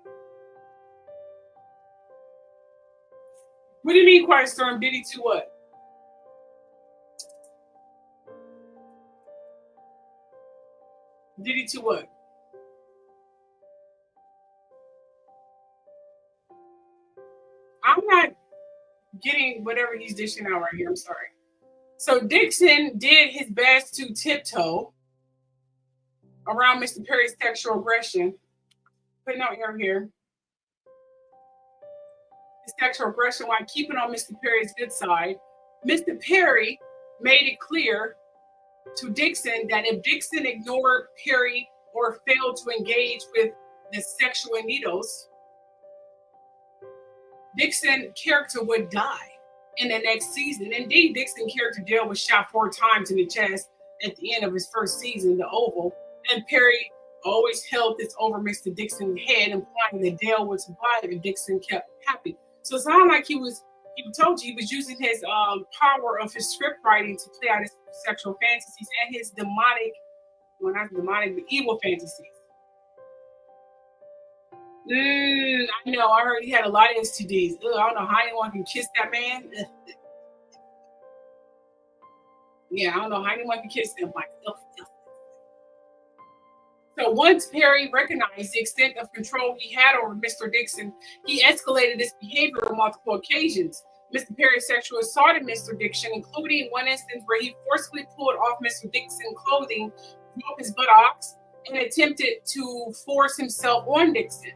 What do you mean, Quiet Storm? Did he to what? Did he to what? I'm not getting whatever he's dishing out right here. I'm sorry. So Dixon did his best to tiptoe around Mr. Perry's sexual aggression. Putting out here. His sexual aggression while keeping on Mr. Perry's good side. Mr. Perry made it clear to Dixon that if Dixon ignored Perry or failed to engage with the sexual needles, Dixon's character would die in the next season. Indeed, Dixon's character Dale was shot 4 times in the chest at the end of his first season, the Oval, and Perry always held this over Mr. Dixon's head, implying that Dale would survive if Dixon kept happy. So it sounded like he was he told you he was using his power of his script writing to play out his sexual fantasies and his demonic, well, not demonic, but evil fantasies. I know. I heard he had a lot of STDs. Ugh, I don't know how anyone can kiss that man. Yeah, I don't know how anyone can kiss him. Like, ugh. So once Perry recognized the extent of control he had over Mr. Dixon, he escalated his behavior on multiple occasions. Mr. Perry sexually assaulted Mr. Dixon, including one instance where he forcibly pulled off Mr. Dixon's clothing, broke his buttocks, and attempted to force himself on Dixon.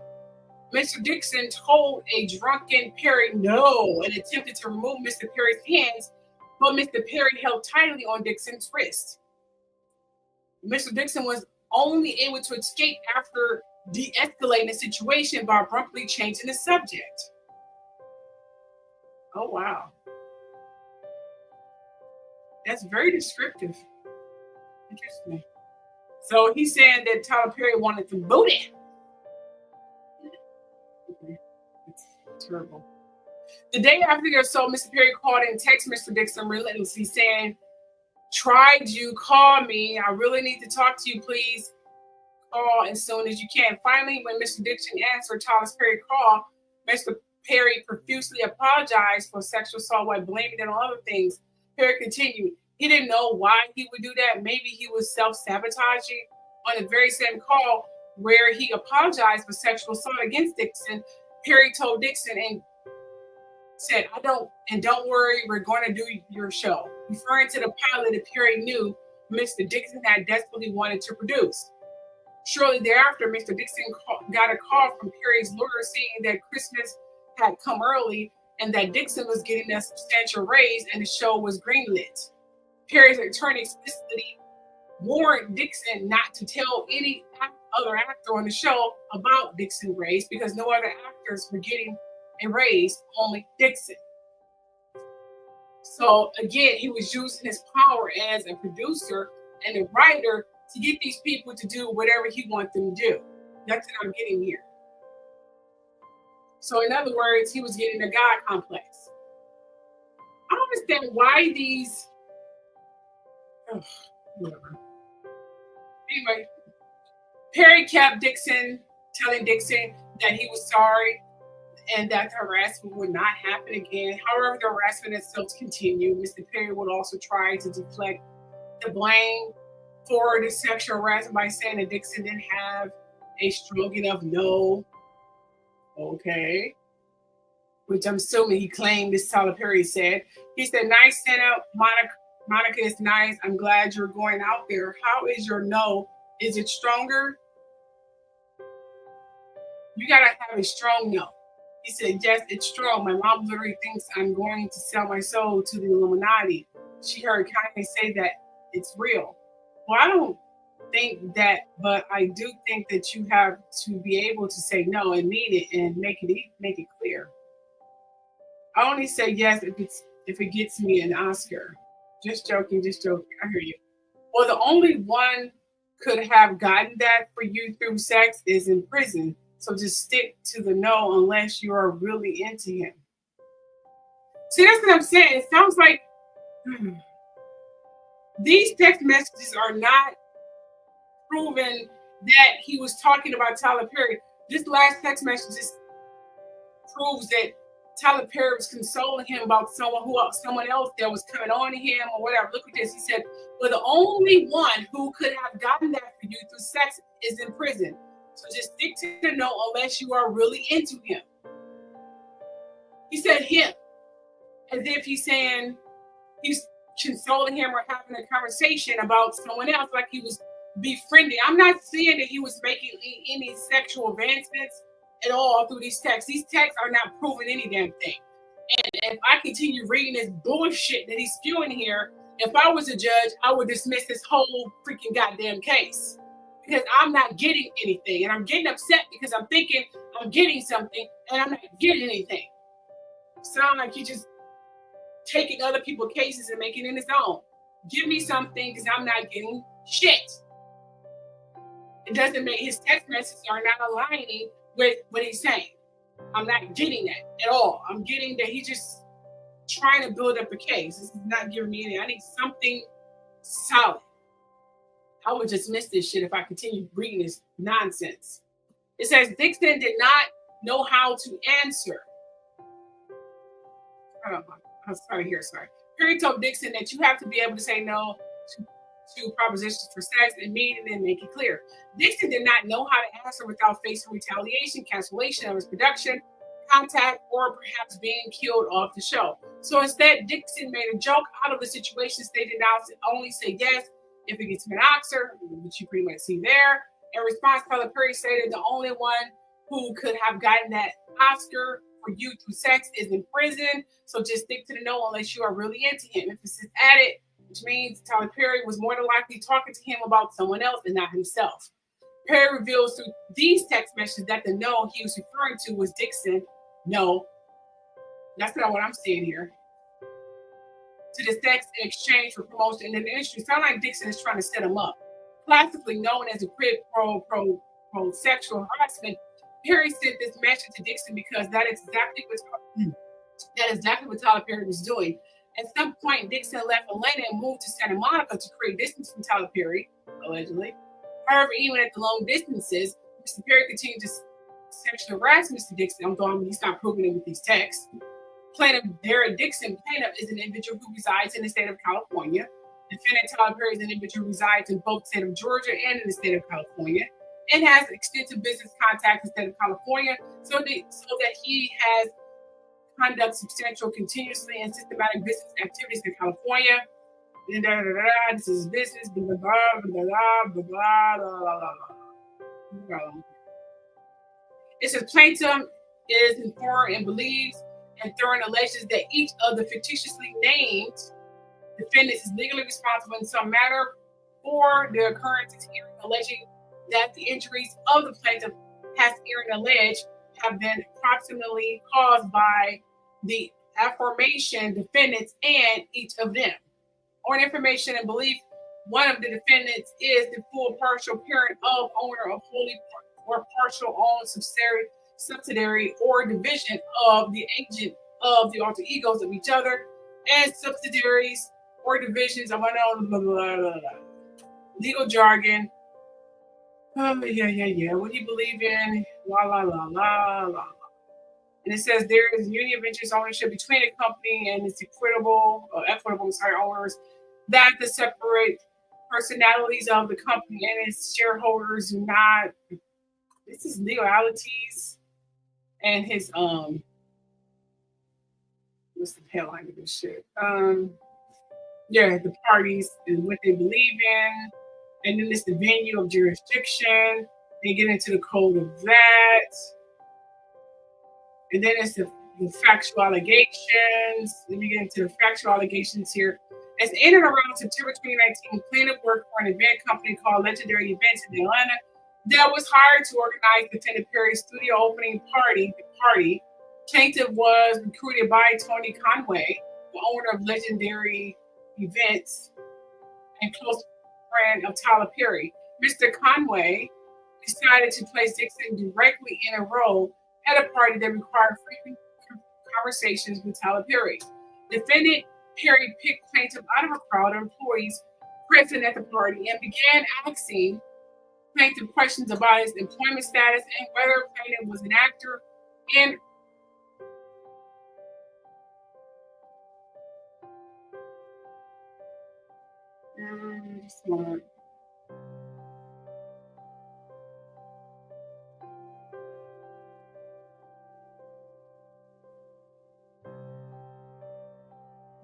Mr. Dixon told a drunken Perry no and attempted to remove Mr. Perry's hands, but Mr. Perry held tightly on Dixon's wrist. Mr. Dixon was only able to escape after de-escalating the situation by abruptly changing the subject. Oh, wow. That's very descriptive. Interesting. So he's saying that Tyler Perry wanted some booty. It's terrible. The day after or so, Mr. Perry called and texted Mr. Dixon relentlessly saying, "Tried you, call me. I really need to talk to you, please. Call as soon as you can." Finally, when Mr. Dixon answered Tyler Perry's call, Mr. Perry profusely apologized for sexual assault while blaming it on other things. Perry continued, he didn't know why he would do that. Maybe he was self-sabotaging. On the very same call where he apologized for sexual assault against Dixon, Perry told Dixon and said, don't worry, we're going to do your show," referring to the pilot that Perry knew Mr. Dixon had desperately wanted to produce. Shortly thereafter, Mr. Dixon got a call from Perry's lawyer saying that Christmas had come early and that Dixon was getting a substantial raise and the show was greenlit. Perry's attorney explicitly warned Dixon not to tell any other actor on the show about Dixon's raise because no other actors were getting a raise, only Dixon. So again, he was using his power as a producer and a writer to get these people to do whatever he wants them to do. That's what I'm getting here. So in other words, he was getting a God complex. I don't understand why these, whatever. Anyway, Perry kept telling Dixon that he was sorry and that the harassment would not happen again. However, the harassment itself continued. Mr. Perry would also try to deflect the blame for the sexual harassment by saying that Dixon didn't have a strong enough no. Okay. Which I'm assuming he claimed this Tyler Perry said. He said, "Nice Santa, Monica is nice. I'm glad you're going out there. How is your no? Is it stronger?" You gotta have a strong no. He said, "Yes, it's strong. My mom literally thinks I'm going to sell my soul to the Illuminati. She heard Kanye say that it's real." Well, I don't think that, but I do think that you have to be able to say no and mean it and make it clear. I only say yes if it gets me an Oscar. Just joking. I hear you. Well, the only one could have gotten that for you through sex is in prison. So just stick to the no unless you are really into him. See, that's what I'm saying. It sounds like these text messages are not proven that he was talking about Tyler Perry. This last text message just proves that Tyler Perry was consoling him about someone else that was coming on to him or whatever. Look at this. He said, "Well, the only one who could have gotten that for you through sex is in prison. So just stick to the no unless you are really into him." He said him, as if he's saying he's consoling him or having a conversation about someone else, like he was befriending. I'm not saying that he was making any sexual advancements at all through these texts. These texts are not proving any damn thing. And if I continue reading this bullshit that he's spewing here, if I was a judge, I would dismiss this whole freaking goddamn case. Because I'm not getting anything. And I'm getting upset because I'm thinking I'm getting something and I'm not getting anything. Sound like he's just taking other people's cases and making it his own. Give me something because I'm not getting shit. It doesn't make his text messages are not aligning with what he's saying. I'm not getting that at all. I'm getting that he just trying to build up a case. This is not giving me any. I need something solid. I would just miss this shit if I continue reading this nonsense. It says Dixon did not know how to answer. I'm sorry here, sorry. Perry told Dixon that you have to be able to say no to propositions for sex and meet and then make it clear. Dixon did not know how to answer without facing retaliation, cancellation of his production, contact, or perhaps being killed off the show. So instead, Dixon made a joke out of the situation, stating now only say yes if it gets an Oscar, which you pretty much see there. In response, Tyler Perry stated the only one who could have gotten that Oscar for you through sex is in prison. So just stick to the no unless you are really into him. Emphasis added, which means Tyler Perry was more than likely talking to him about someone else and not himself. Perry reveals through these text messages that the no he was referring to was Dixon. No, that's not what I'm seeing here. To the sex in exchange for promotion in the industry. Sound like Dixon is trying to set him up. Classically known as a quid pro sexual harassment, Perry sent this message to Dixon because that is exactly what Tyler Perry was doing. At some point, Dixon left Atlanta and moved to Santa Monica to create distance from Tyler Perry, allegedly. However, even at the long distances, Mr. Perry continued to sexually harass Mr. Dixon, although he's not proving it with these texts. Plaintiff Darren Dixon, plaintiff is an individual who resides in the state of California. Defendant Tyler Perry is an individual who resides in both the state of Georgia and in the state of California, and has extensive business contacts in the state of California, so that he has conduct substantial, continuously and systematic business activities in California. This is business. Blah, blah, blah, blah, blah, blah, blah. It says plaintiff is informed and believes and Thurman alleges that each of the fictitiously named defendants is legally responsible in some manner for the occurrences hearing alleging that the injuries of the plaintiff has hearing alleged have been approximately caused by the aforementioned defendants and each of them. On information and belief, one of the defendants is the full partial parent of owner of wholly or partial owned subsidiary or division of the agent of the alter egos of each other and subsidiaries or divisions of unknown blah, blah, blah, blah. Legal jargon. What do you believe in? La la la la la. And it says there is union of interest ownership between the company and its equitable owners that the separate personalities of the company and its shareholders do not. This is legalities and his what's the headline of this shit? The parties and what they believe in, and then it's the venue of jurisdiction. They get into the code of that, and then it's the factual allegations. Let me get into the factual allegations here. As in and around September 2019, plaintiff worked for an event company called Legendary Events in Atlanta that was hired to organize defendant Perry's studio opening party. Plaintiff was recruited by Tony Conway, the owner of Legendary Events and close friend of Tyler Perry. Mr. Conway decided to place Dixon directly in a role at a party that required frequent conversations with Tyler Perry. Defendant Perry picked plaintiff out of a crowd of employees present at the party and began asking plaintiff questions about his employment status and whether plaintiff was an actor in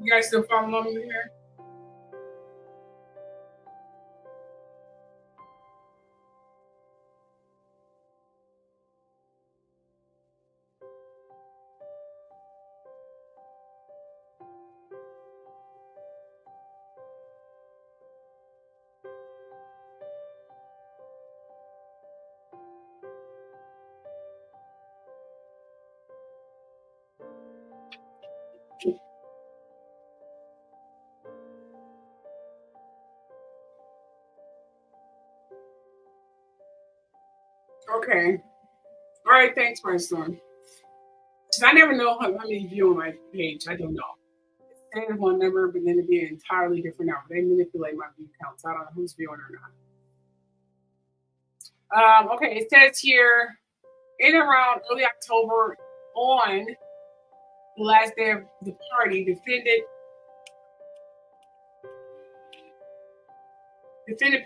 You guys still following me here? Okay. All right, thanks, my son. Because I never know how many view on my page. I don't know. say it's one number, but then it'd be an entirely different number. They manipulate my view counts. I don't know who's viewing or not. Okay, it says here, in around early October, on the last day of the party, defendant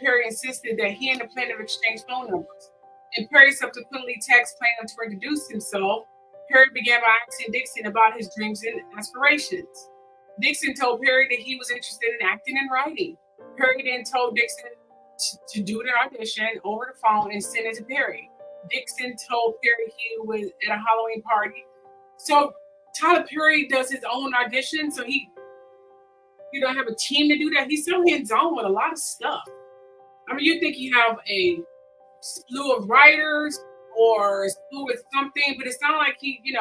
Perry insisted that he and the plaintiff exchanged phone numbers. And Perry subsequently texted plaintiff to introduce himself. Perry began by asking Dixon about his dreams and aspirations. Dixon told Perry that he was interested in acting and writing. Perry then told Dixon to do an audition over the phone and send it to Perry. Dixon told Perry he was at a Halloween party. So Tyler Perry does his own audition, so he don't have a team to do that. He's so hands-on with a lot of stuff. I mean, you think you have a slew of writers or a slew with something, but it's not like he, it's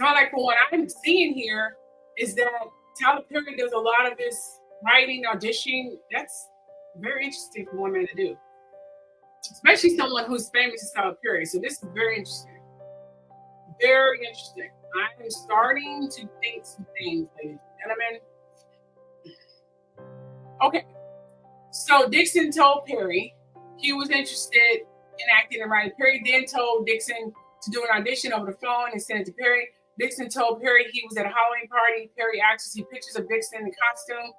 not like from what I'm seeing here is that Tyler Perry does a lot of this writing, auditioning. That's very interesting for one man to do, especially someone who's famous as Tyler Perry. So this is very interesting. Very interesting. I'm starting to think some things, ladies and gentlemen. Okay. So Dixon told Perry he was interested in acting and writing. Perry then told Dixon to do an audition over the phone and send it to Perry. Dixon told Perry he was at a Halloween party. Perry asked to see pictures of Dixon in costume,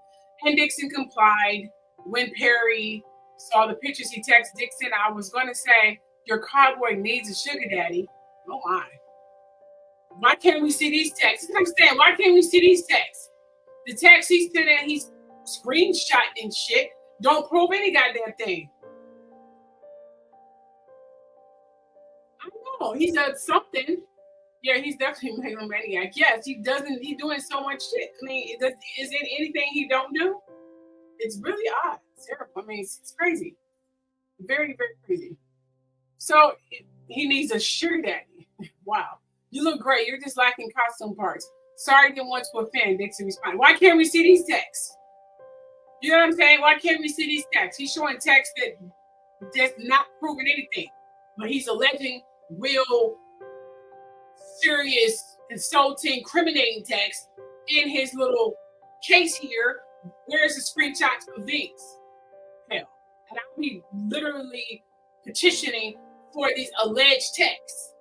and Dixon complied. When Perry saw the pictures, he texted Dixon, "I was going to say, your cowboy needs a sugar daddy." Oh my. Why can't we see these texts? That's what I'm saying. Why can't we see these texts? The text he's sending, he's screenshotting and shit. Don't prove any goddamn thing. I know. He does something. Yeah, he's definitely a megalomaniac. Yes, he's doing so much shit. I mean, is there anything he don't do? It's really odd. It's terrible. I mean, it's crazy. Very, very crazy. So he needs a sugar daddy. Wow. You look great. You're just lacking costume parts. Sorry, didn't want to offend. Dixon responded. Why can't we see these texts? You know what I'm saying? Why can't we see these texts? He's showing texts that does not proving anything, but he's alleging real, serious, insulting, incriminating text in his little case here. Where's the screenshots of these? Hell, and I'll be literally petitioning for these alleged texts.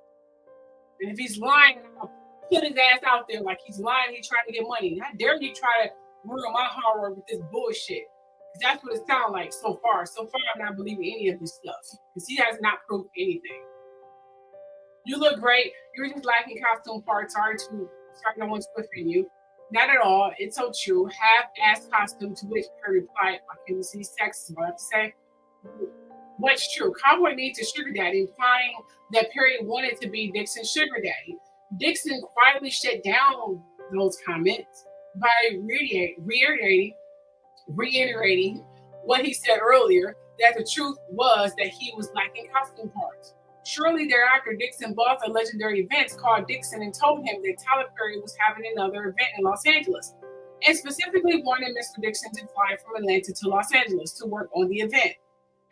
And if he's lying, I'll put his ass out there like he's lying, he's trying to get money. How dare you try to ruin my horror with this bullshit? That's what it sounds like so far. So far, I'm not believing any of this stuff because he has not proved anything. You look great. You're just lacking costume parts. Sorry, no one's pushing you. Not at all. It's so true. Half-ass costume, to which Perry replied, "I can see sex." What I have to say. What's true? Cowboy needs a sugar daddy, implying that Perry wanted to be Dixon's sugar daddy. Dixon quietly shut down those comments by reiterating what he said earlier, that the truth was that he was lacking costume parts. Shortly thereafter, Dixon bought the legendary events, called Dixon, and told him that Tyler Perry was having another event in Los Angeles, and specifically wanted Mr. Dixon to fly from Atlanta to Los Angeles to work on the event.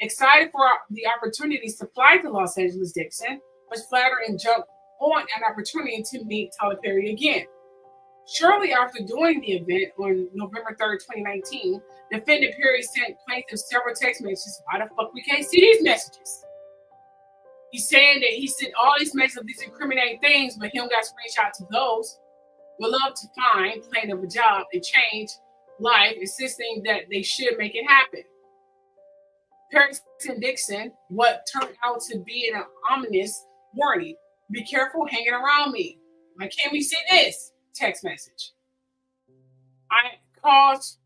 Excited for the opportunities to fly to Los Angeles, Dixon was flattered and jumped on an opportunity to meet Tyler Perry again. Shortly after doing the event on November 3rd, 2019, defendant Perry sent plaintiff several text messages. Why the fuck we can't see these messages? He's saying that he sent all these messages of these incriminating things, but he don't got screenshots of those. Would love to find plaintiff a job and change life, insisting that they should make it happen. Perry sent Dixon what turned out to be an ominous warning. Be careful hanging around me. Why can't we see this? Text message. I caused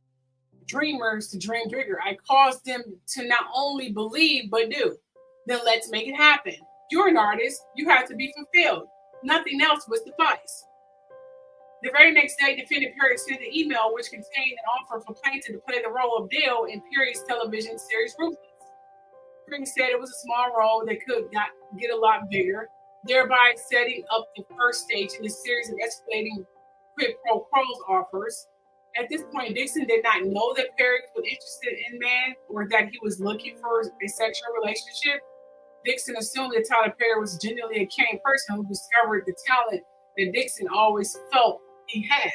dreamers to dream bigger. I caused them to not only believe, but do. Then let's make it happen. You're an artist. You have to be fulfilled. Nothing else would suffice. The very next day, defendant Perry sent an email which contained an offer for plaintiff to play the role of Dale in Perry's television series Ruthless. Perry said it was a small role that could not get a lot bigger, thereby setting up the first stage in a series of escalating quid pro quo offers. At this point, Dixon did not know that Perry was interested in man or that he was looking for a sexual relationship. Dixon assumed that Tyler Perry was genuinely a caring person who discovered the talent that Dixon always felt he had.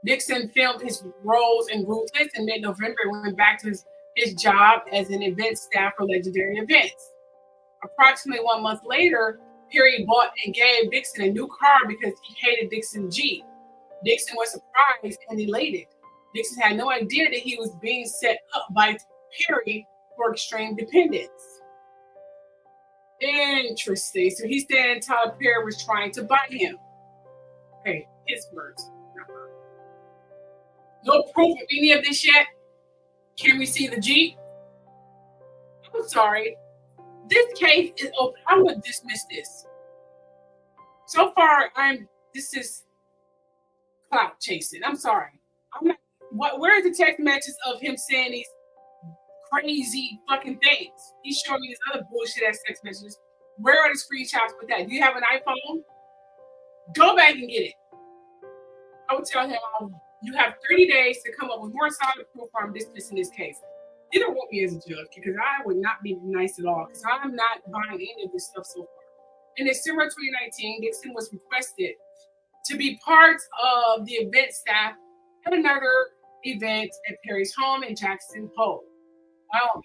Dixon filmed his roles in Ruthless in mid-November and went back to his job as an event staff for Legendary Events. Approximately 1 month later, Perry bought and gave Dixon a new car because he hated Dixon's Jeep. Dixon was surprised and elated. Dixon had no idea that he was being set up by Perry for extreme dependence. Interesting. So he's saying Tyler Perry was trying to buy him. Hey, his words. No proof of any of this yet. Can we see the Jeep? I'm sorry. This case is open. I would dismiss this. So far, this is clout chasing. I'm sorry. I'm not. Where are the text messages of him saying these crazy fucking things? He's showing me this other bullshit ass text messages. Where are the screenshots with that? Do you have an iPhone? Go back and get it. I would tell him, you have 30 days to come up with more solid proof, or I'm dismissing this case. You don't want me as a judge because I would not be nice at all because I'm not buying any of this stuff so far. In December 2019, Dixon was requested to be part of the event staff at another event at Perry's home in Jackson Hole, Wyoming.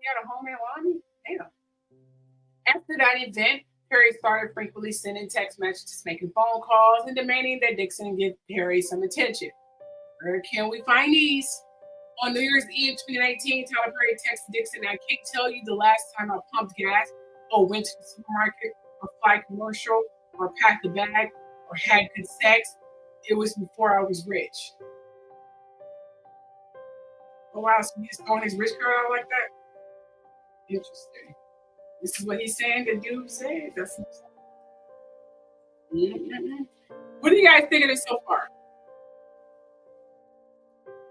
He had a home in Wyoming? Damn. After that event, Perry started frequently sending text messages, making phone calls, and demanding that Dixon give Perry some attention. Where can we find these? On New Year's Eve 2019, Tyler Perry texted Dixon, I can't tell you the last time I pumped gas or went to the supermarket or flight commercial or packed a bag or had good sex. It was before I was rich. Oh wow, so he's throwing his rich card out like that? Interesting. This is what he's saying, the dude said. That's What do you guys think of this so far?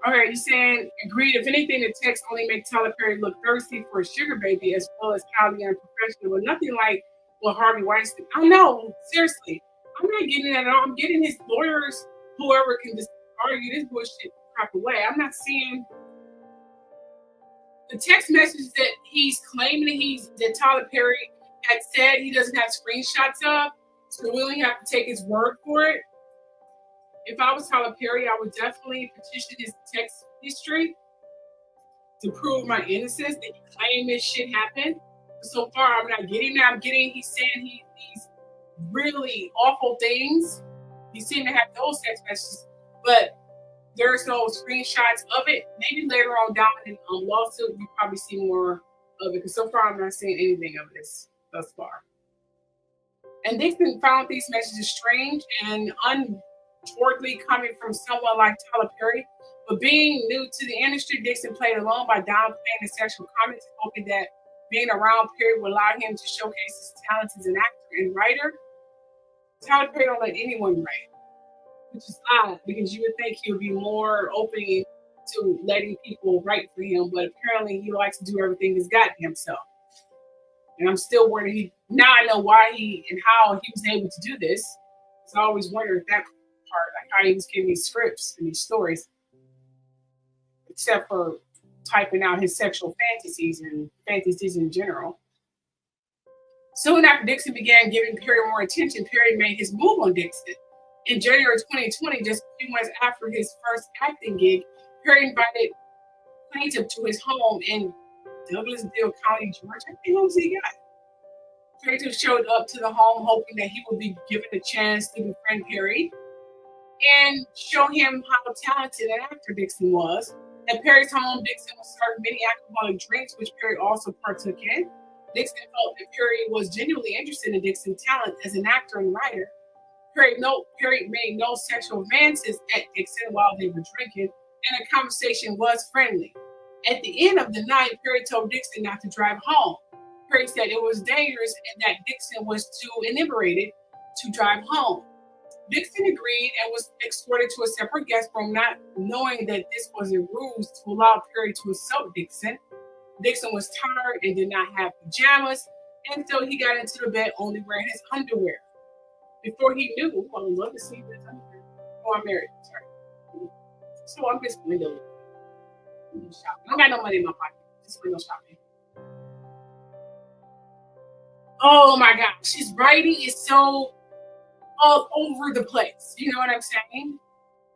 All right, he's saying, agreed. If anything, the text only makes Tyler Perry look thirsty for a sugar baby as well as highly unprofessional, but nothing like what Harvey Weinstein. I know, seriously. I'm not getting that at all. I'm getting his lawyers, whoever can just argue this bullshit crap away. I'm not seeing the text messages that he's claiming that Tyler Perry had said he doesn't have screenshots of, so we only have to take his word for it. If I was Tyler Perry, I would definitely petition his text history to prove my innocence, that he claimed this shit happened. But so far, I'm not getting that. He's saying these really awful things. He seemed to have those text messages, but there's no screenshots of it. Maybe later on down in the lawsuit, you probably see more of it. Because so far, I'm not seeing anything of this thus far. And Dixon found these messages strange and untowardly coming from someone like Tyler Perry. But being new to the industry, Dixon played along by downplaying the sexual comments, hoping that being around Perry would allow him to showcase his talents as an actor and writer. Tyler Perry don't let anyone write, which is odd because you would think he would be more open to letting people write for him, but apparently he likes to do everything his goddamn self. And I'm still worried. Now I know why and how he was able to do this. So I always wondered that part, like how he was giving these scripts and these stories, except for typing out his sexual fantasies and fantasies in general. Soon after Dixon began giving Perry more attention, Perry made his move on Dixon. In January 2020, just a few months after his first acting gig, Perry invited plaintiff to his home in Douglasdale County, Georgia. How many homes he got? Plaintiff showed up to the home hoping that he would be given a chance to befriend Perry and show him how talented an actor Dixon was. At Perry's home, Dixon was served many alcoholic drinks, which Perry also partook in. Dixon felt that Perry was genuinely interested in Dixon's talent as an actor and writer. Perry made no sexual advances at Dixon while they were drinking, and the conversation was friendly. At the end of the night, Perry told Dixon not to drive home. Perry said it was dangerous and that Dixon was too inebriated to drive home. Dixon agreed and was escorted to a separate guest room, not knowing that this was a ruse to allow Perry to assault Dixon. Dixon was tired and did not have pajamas, and so he got into the bed only wearing his underwear. Before he knew, I would love to see this underwear. Oh, I'm married. Sorry. So I'm just window shopping. I don't got no money in my pocket. Just window shopping. Oh my gosh, his writing is so all over the place. You know what I'm saying?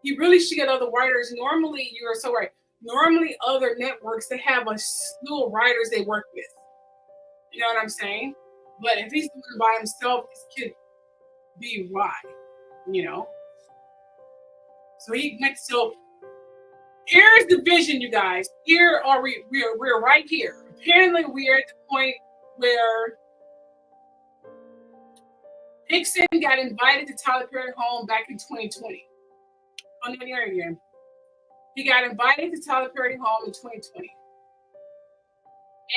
You really should get other writers. Normally, you are so right. Normally, other networks, they have a slew of writers they work with. You know what I'm saying? But if he's doing it by himself, this could be why, you know? So here's the vision, you guys. Here are we're right here. Apparently, we are at the point where Dixon got invited to Tyler Perry home back in 2020. On the air again. He got invited to Tyler Perry home in 2020.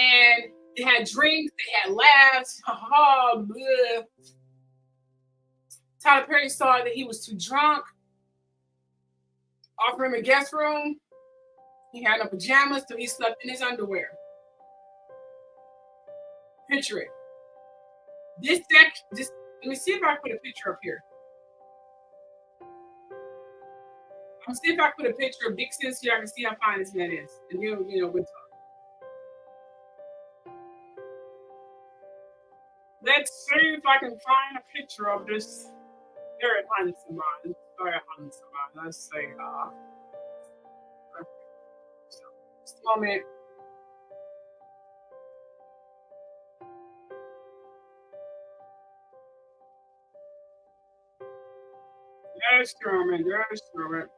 And they had drinks, they had laughs. Tyler Perry saw that he was too drunk, offered him a guest room. He had no pajamas, so he slept in his underwear. Picture it. Let me see if I put a picture up here. I'm see if I put a picture of Dixon so y'all can see how fine this man is. And you know, we'll talk. Let's see if I can find a picture of this very handsome man. Very handsome man. Let's see. So, just a moment. Just a moment. Just a moment.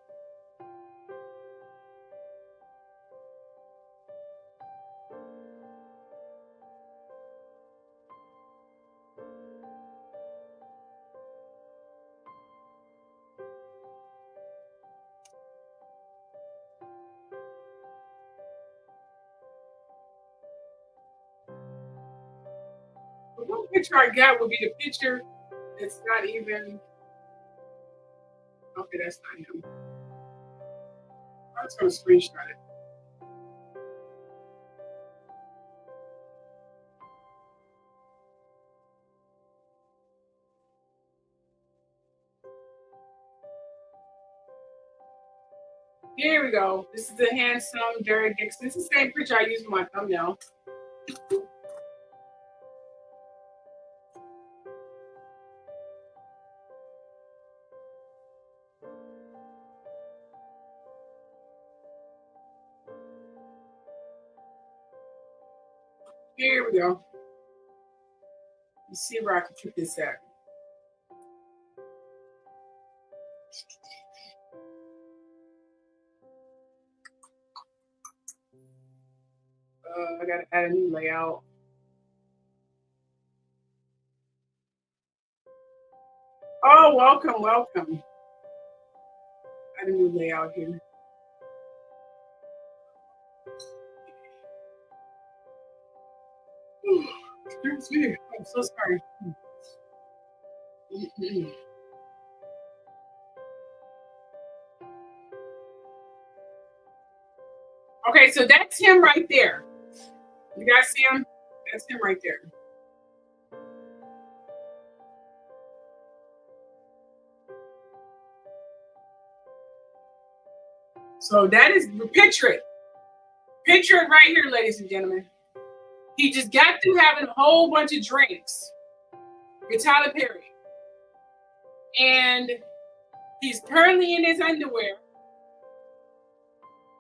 The one picture I got would be the picture that's not even. Okay, that's not him. I'm just going to screenshot it. Here we go. This is the handsome Derek Dixon. This is the same picture I used for my thumbnail. Here we go. You see where I can put this at. I gotta add a new layout. Oh, welcome, welcome. Add a new layout here. Excuse me. I'm so sorry. Okay, so that's him right there. You guys see him? That's him right there. So that is, picture it. Picture it right here, ladies and gentlemen. He just got through having a whole bunch of drinks with Tyler Perry. And he's currently in his underwear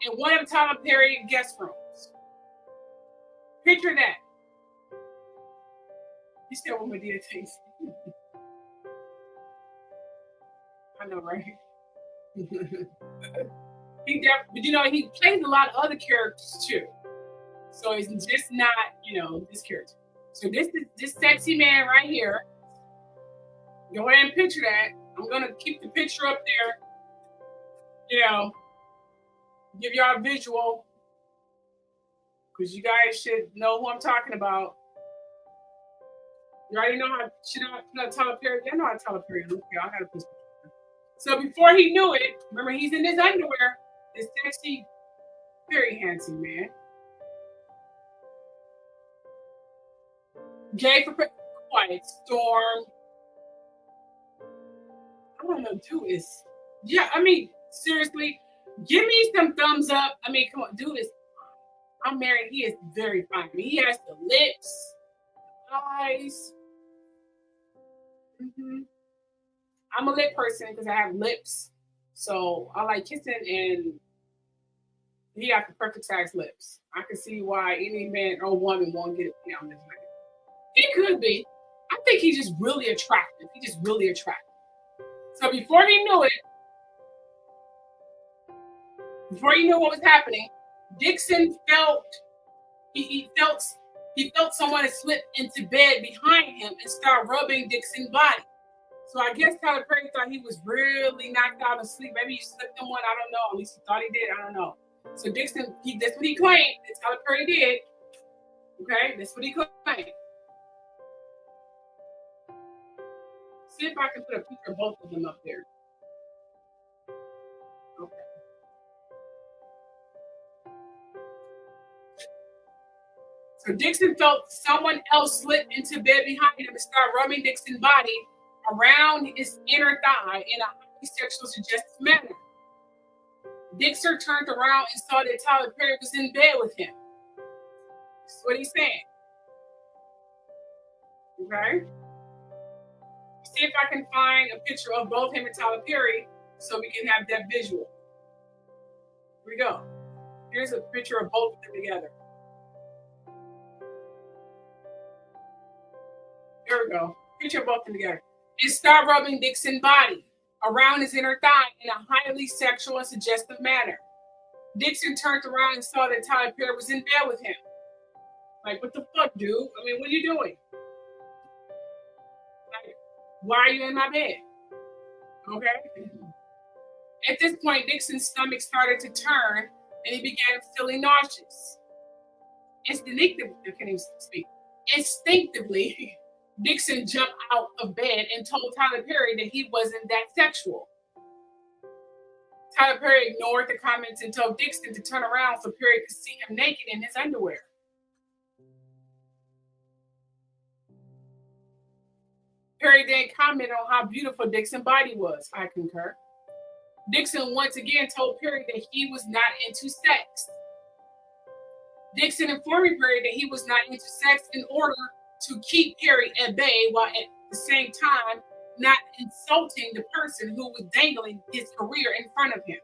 in one of Tyler Perry's guest rooms. Picture that. He still want me to things. I know, right? But you know, he plays a lot of other characters too. So it's just not, you know, this character. So this sexy man right here. Go ahead and picture that. I'm gonna keep the picture up there. You know, give y'all a visual. Because you guys should know who I'm talking about. You already know how Tyler Perry. I know how Tyler Perry looks. I gotta put. So before he knew it, remember he's in his underwear. This sexy, very handsome man. Gay for Quiet Storm. I don't know, dude is. Yeah, I mean, seriously, give me some thumbs up. I mean, come on, dude is. I'm married. He is very fine. I mean, he has the lips. eyes. I'm a lip person because I have lips. So I like kissing, and he got the perfect size lips. I can see why any man or woman won't get it down this way. He could be. I think he's just really attractive. He's just really attractive. So before he knew what was happening, Dixon felt he felt someone slip into bed behind him and start rubbing Dixon's body. So I guess Tyler Perry thought he was really knocked out of sleep. Maybe he slipped him one. I don't know. At least he thought he did. I don't know. So Dixon, that's what he claimed. That's Tyler Perry did. Okay, that's what he claimed. See if I can put a picture of both of them up there. Okay. So Dixon felt someone else slip into bed behind him and start rubbing Dixon's body around his inner thigh in a highly sexual suggestive manner. Dixon turned around and saw that Tyler Perry was in bed with him. That's what he's saying. Okay? See if I can find a picture of both him and Tyler Perry so we can have that visual. Here we go. Here's a picture of both of them together. Here we go. Picture of both of them together. And start rubbing Dixon's body around his inner thigh in a highly sexual and suggestive manner. Dixon turned around and saw that Tyler Perry was in bed with him. Like, what the fuck, dude? I mean, what are you doing? Like, why are you in my bed? Okay? At this point, Dixon's stomach started to turn and he began feeling nauseous. Instinctively, Dixon jumped out of bed and told Tyler Perry that he wasn't that sexual. Tyler Perry ignored the comments and told Dixon to turn around so Perry could see him naked in his underwear. Perry then commented on how beautiful Dixon's body was. I concur. Dixon once again told Perry that he was not into sex. Dixon informed Perry that he was not into sex in order to keep Perry at bay while at the same time not insulting the person who was dangling his career in front of him.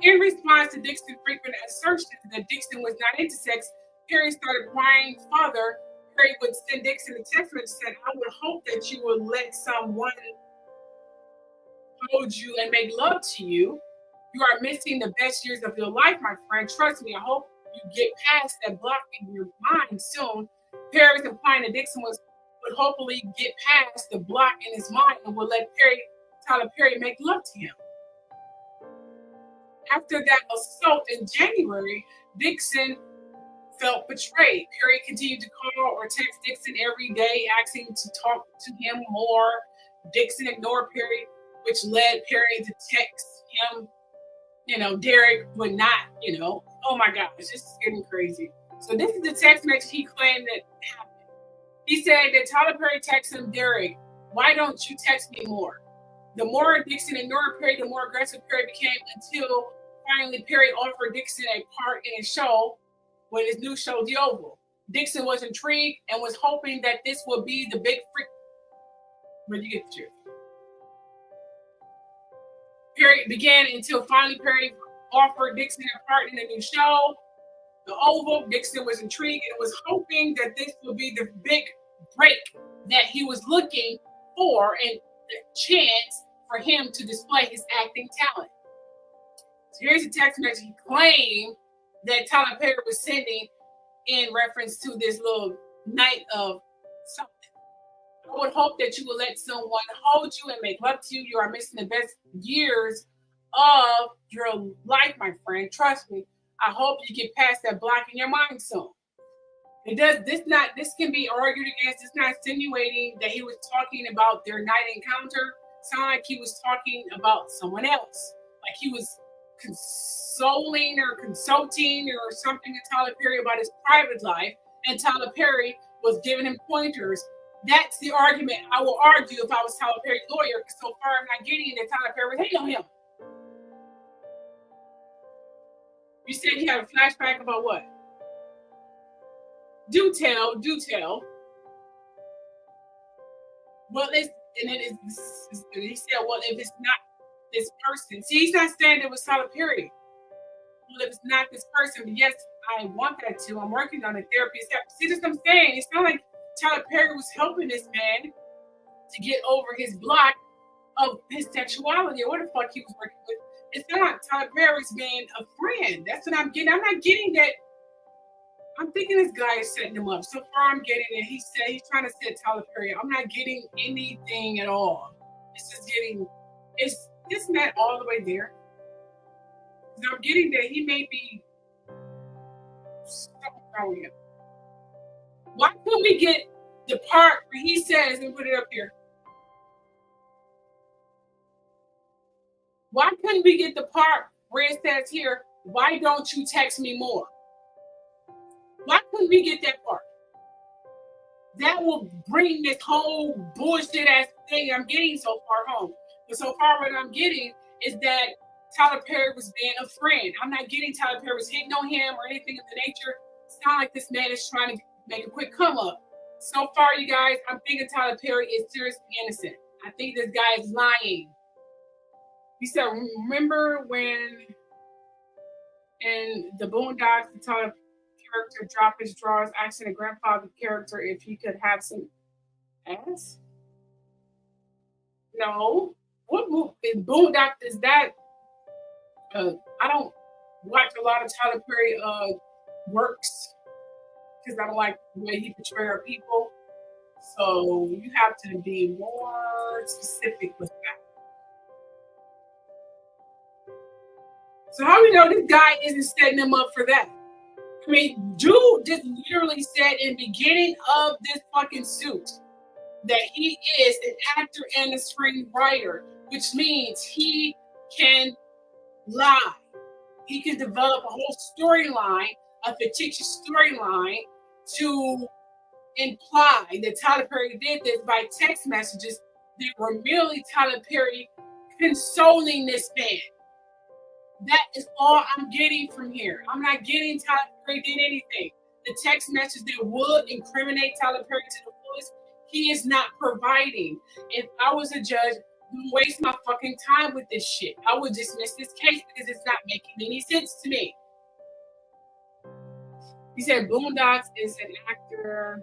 In response to Dixon's frequent assertions that Dixon was not into sex, Perry started crying further. Perry would send Dixon a text message saying, "I would hope that you would let someone hold you and make love to you. You are missing the best years of your life, my friend. Trust me, I hope you get past that block in your mind soon." Perry was implying that Dixon would hopefully get past the block in his mind and would let Tyler Perry make love to him. After that assault in January, Dixon felt betrayed. Perry continued to call or text Dixon every day, asking to talk to him more. Dixon ignored Perry, which led Perry to text him, Derek would not, oh my gosh, this is getting crazy. So this is the text message he claimed that happened. He said that Tyler Perry texted him, "Derek, why don't you text me more?" The more Dixon ignored Perry, the more aggressive Perry became until finally Perry offered Dixon a part in his show with his new show, The Oval. Dixon was intrigued and was hoping that this would be the big freak. Where'd you get the truth? Perry began until finally Perry offered Dixon a part in the new show, The Oval. Dixon was intrigued and was hoping that this would be the big break that he was looking for and the chance for him to display his acting talent. So here's a text message he claimed that Tyler Perry was sending in reference to this little night of something. "I would hope that you will let someone hold you and make love to you. You are missing the best years of your life, my friend. Trust me. I hope you get past that block in your mind soon." This can be argued against. It's not insinuating that he was talking about their night encounter. It sounded like he was talking about someone else. Like he was consoling or consulting or something to Tyler Perry about his private life, and Tyler Perry was giving him pointers. That's the argument I will argue if I was Tyler Perry's lawyer, because so far I'm not getting that Tyler Perry was hating on him. You said he had a flashback about what? Do tell. Well, he said, well, if it's not this person, see, he's not saying it was Tyler Perry. Well, if it's not this person, yes, I want that too. I'm working on a therapy. See, that's what I'm saying. It's not like Tyler Perry was helping this man to get over his block of his sexuality or what the fuck he was working with. It's not Tyler Perry's being a friend. That's what I'm getting. I'm not getting that. I'm thinking this guy is setting him up. So far, I'm getting it. He said he's trying to set Tyler Perry up. I'm not getting anything at all. It's just getting, isn't that all the way there? Because I'm getting that he may be something wrong with him. Why couldn't we get the part where he says, and put it up here? Why couldn't we get the part where it says here, why don't you text me more? Why couldn't we get that part? That will bring this whole bullshit ass thing I'm getting so far home. But so far what I'm getting is that Tyler Perry was being a friend. I'm not getting Tyler Perry was hitting on him or anything of the nature. It's not like this man is trying to make a quick come up. So far, you guys, I'm thinking Tyler Perry is seriously innocent. I think this guy is lying. He said, remember when in the Boondocks, the Tyler character dropped his drawers, asking the grandfather character if he could have some ass? No. What movie in Boondocks is that? I don't watch a lot of Tyler Perry works because I don't like the way he portrays our people. So you have to be more specific with that. So how do we know this guy isn't setting him up for that? I mean, dude just literally said in the beginning of this fucking suit that he is an actor and a screenwriter, which means he can lie. He can develop a whole storyline, a fictitious storyline to imply that Tyler Perry did this by text messages that were merely Tyler Perry consoling this man. That is all I'm getting from here. I'm not getting Tyler Perry did anything. The text message that would incriminate Tyler Perry to the fullest, he is not providing. If I was a judge, don't waste my fucking time with this shit. I would dismiss this case because it's not making any sense to me. He said Boondocks is an actor.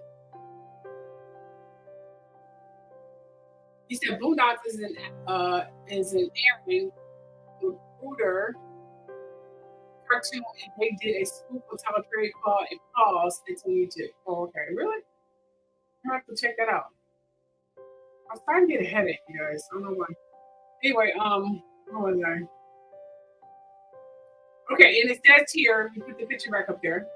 He said Boondocks is an Aaron recruiter cartoon, and they did a spoof of Tyler Perry called "A Pause" into YouTube. Oh, okay, really? I have to check that out. I'm starting to get a headache, you guys. I don't know why. Anyway, what was I? Okay, and it says here, we put the picture back up there.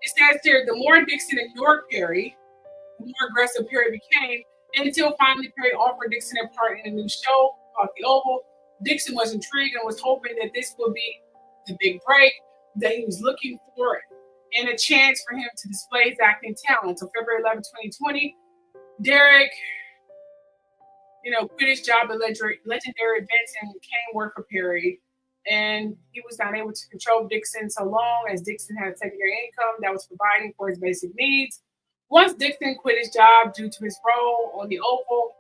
It says here, the more Dixon ignored Perry, the more aggressive Perry became, until finally Perry offered Dixon a part in a new show called The Oval. Dixon was intrigued and was hoping that this would be the big break that he was looking for and a chance for him to display his acting talent. So February 11, 2020, Derek, quit his job at legendary events and came work for Perry. And he was not able to control Dixon so long as Dixon had a secondary income that was providing for his basic needs. Once Dixon quit his job due to his role on The Oval,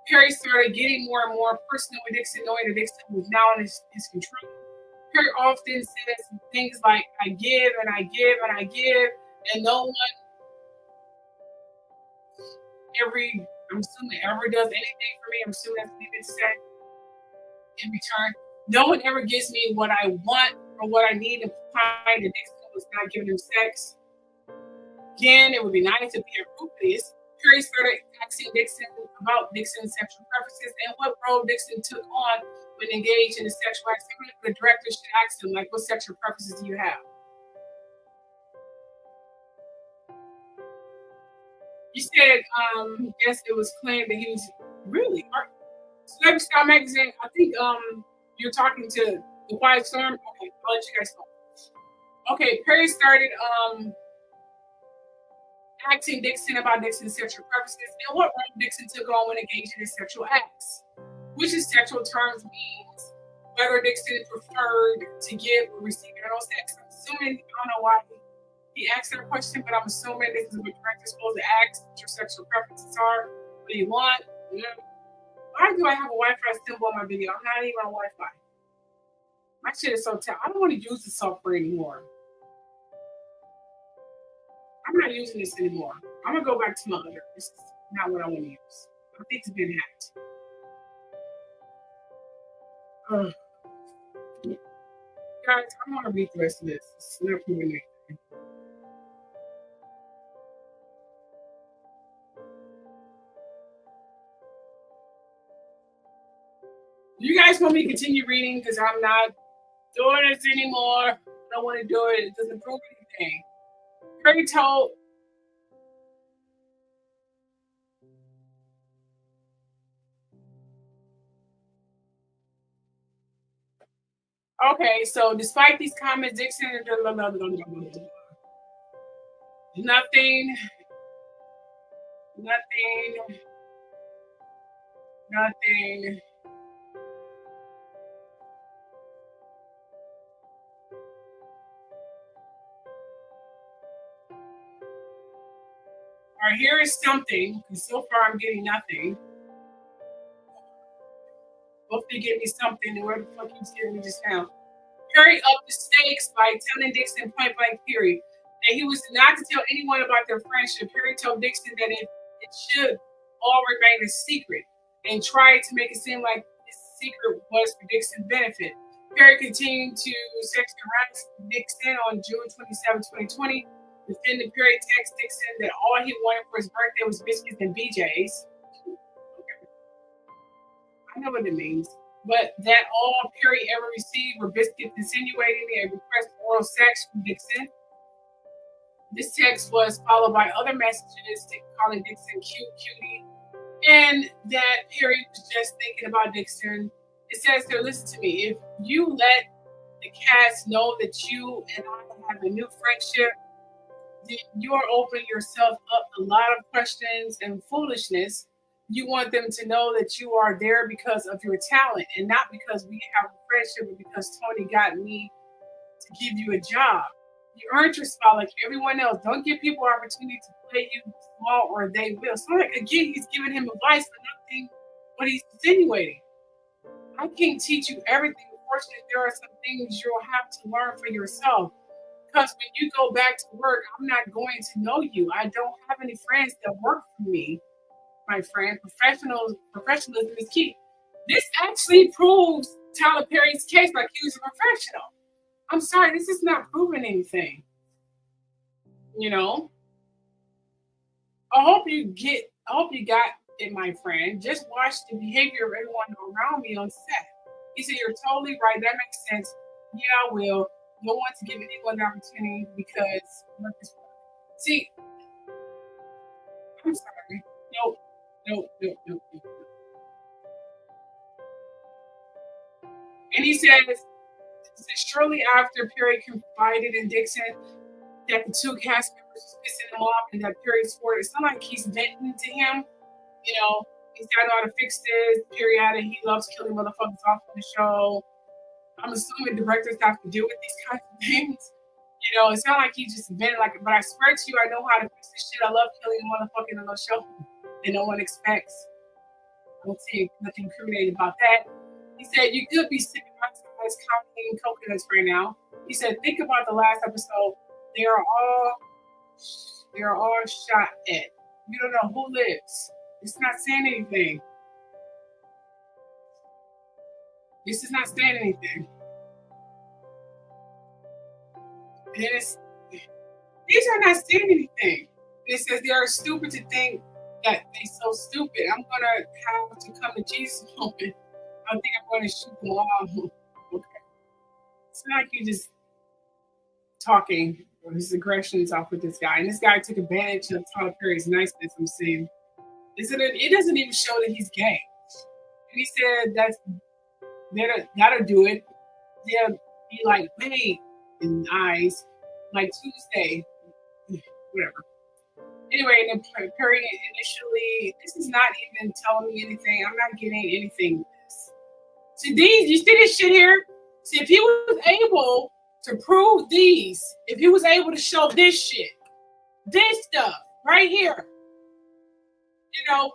Perry started getting more and more personal with Dixon, knowing that Dixon was now in his control. Perry often says things like, I give and I give and I give, and no one I'm assuming ever does anything for me. I'm assuming that's what he did say in return. No one ever gives me what I want or what I need to find that Dixon was not giving him sex. Again, it would be nice if he approved this. Perry started asking Dixon about Dixon's sexual preferences and what role Dixon took on when engaged in the sexual activity. The director should ask him, like, what sexual preferences do you have? You said, yes, it was claimed that he was really art. Celebrity Style Magazine, I think you're talking to The Quiet Storm. Okay, I'll let you guys know. Okay, Perry started asking Dixon about Dixon's sexual preferences and what role Dixon took on when engaged in his sexual acts, which in sexual terms means whether Dixon preferred to give or receive anal sex. I'm assuming, I don't know why he asked that question, but I'm assuming this is what director's supposed to ask, what your sexual preferences are, what do you want? You know? Why do I have a Wi-Fi symbol on my video? I'm not even on Wi-Fi. My shit is so tough. I don't want to use the software anymore. I'm not using this anymore. I'm going to go back to my other. This is not what I want to use. I think it's been hacked. Guys, I want to read the rest of this. It's not proving anything. You guys want me to continue reading because I'm not doing this anymore. I don't want to do it. It doesn't prove anything. Perry told. Okay, so despite these comments, Dixon, nothing. All right, here is something, because so far I'm getting nothing. Hopefully you give me something, and where the fuck you giving me just now? Perry upped the stakes by telling Dixon point blank period that he was not to tell anyone about their friendship. Perry told Dixon that it should all remain a secret and tried to make it seem like this secret was for Dixon's benefit. Perry continued to sexually harass Dixon on June 27, 2020. Within the period, text Dixon that all he wanted for his birthday was biscuits and BJ's. Okay. I know what it means. But that all Perry ever received were biscuits, insinuating a request for oral sex from Dixon. This text was followed by other messages calling Dixon cute, cutie, and that Perry was just thinking about Dixon. It says here, listen to me, if you let the cast know that you and I have a new friendship, then you are opening yourself up a lot of questions and foolishness. You want them to know that you are there because of your talent and not because we have a friendship, but because Tony got me to give you a job. You earned your spot like everyone else. Don't give people opportunity to play you small or they will. So like, again, he's giving him advice for nothing, but he's insinuating. I can't teach you everything. Unfortunately, there are some things you'll have to learn for yourself. Because when you go back to work, I'm not going to know you. I don't have any friends that work for me. My friend, professionalism is key. This actually proves Tyler Perry's case like he was a professional. I'm sorry, this is not proving anything. You know? I hope you got it, my friend. Just watch the behavior of everyone around me on set. He said, you're totally right. That makes sense. Yeah, I will. No one to give anyone the opportunity because work is work. See, I'm sorry. Nope. And he says, shortly after Perry confided in Dixon that the two cast members was pissing him off and that Perry swore it's not like he's venting to him. You know, he's got to know how to fix this. Perry added he loves killing motherfuckers off on the show. I'm assuming directors have to deal with these kinds of things. You know, it's not like he just vented like, but I swear to you, I know how to fix this shit. I love killing motherfucking on the show. And no one expects. I don't see nothing incriminating about that. He said, you could be sick of outside comedy and coconuts right now. He said, think about the last episode. They are all shot at. You don't know who lives. It's not saying anything. This is not saying anything. And these are not saying anything. It says they are stupid to think that they're so stupid. I'm gonna have to come to Jesus moment. I think I'm gonna shoot them all. Okay. It's not like you just talking or his aggressions off with this guy. And this guy took advantage of Tyler Perry's niceness. I'm saying, it doesn't even show that he's gay. And he said that'll do it. They'll be like, hey, in the eyes, like Tuesday, whatever. Anyway, and then Perry initially, this is not even telling me anything. I'm not getting anything. See, you see this shit here? See, if he was able to prove these, if he was able to show this shit, this stuff right here, you know,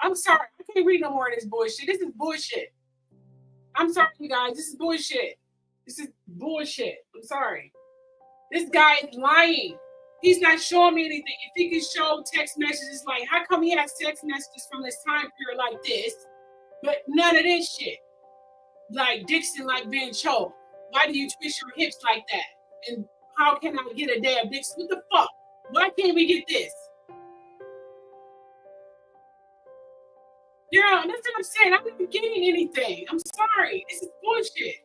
I'm sorry. I can't read no more of this bullshit. This is bullshit. I'm sorry, you guys. This is bullshit. This is bullshit. I'm sorry. This guy is lying. He's not showing me anything. If he can show text messages, like, how come he has text messages from this time period like this, but none of this shit? Like Dixon, like being choked. Why do you twist your hips like that? And how can I get a damn Dixon? What the fuck? Why can't we get this? Yeah, that's what I'm saying. I'm not getting anything. I'm sorry. This is bullshit.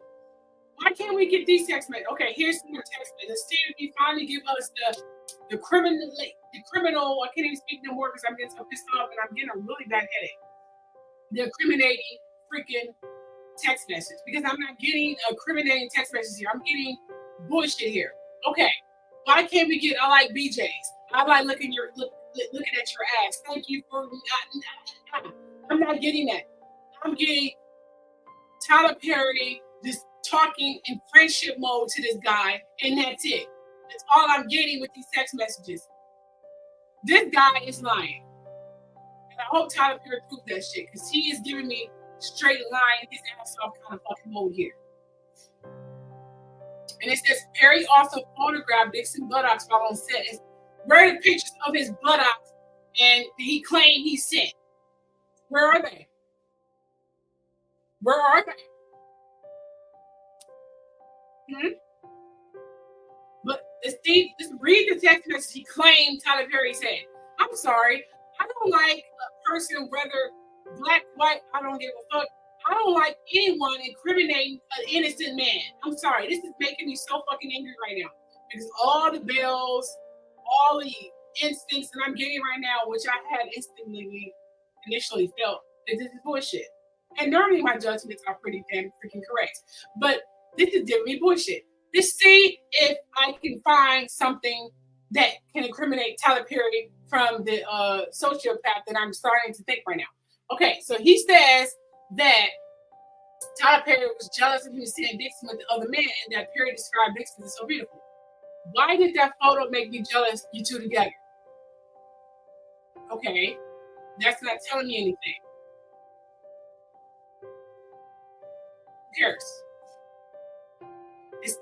Why can't we get these text messages? Okay, here's some more text messages. See if you finally give us the criminal. I can't even speak no more because I'm getting so pissed off and I'm getting a really bad headache. The incriminating freaking text message, because I'm not getting incriminating text messages here. I'm getting bullshit here. Okay, why can't we get? I like BJ's. I like looking at your ass. Thank you for. I'm not getting that. I'm getting Tyler Perry just talking in friendship mode to this guy, and that's it. That's all I'm getting with these text messages. This guy is lying. And I hope Tyler Perry proves that shit, because he is giving me straight lying his ass off kind of fucking mode here. And it says Perry also photographed Dixon buttocks while on set. It's very pictures of his buttocks, and he claimed he sent. Where are they? Where are they? But Steve, just read the text message he claimed Tyler Perry said. I'm sorry. I don't like a person, whether black, white, I don't give a fuck. I don't like anyone incriminating an innocent man. I'm sorry. This is making me so fucking angry right now. Because all the bills, all the instincts that I'm getting right now, which I had initially felt that this is bullshit. And normally my judgments are pretty damn freaking correct. But this is giving me bullshit. Let's see if I can find something that can incriminate Tyler Perry from the sociopath that I'm starting to think right now. Okay, so he says that Tyler Perry was jealous of him seeing Dixon with the other man, and that Perry described Dixon as so beautiful. Why did that photo make me jealous, you two together? Okay, that's not telling me anything. Who cares?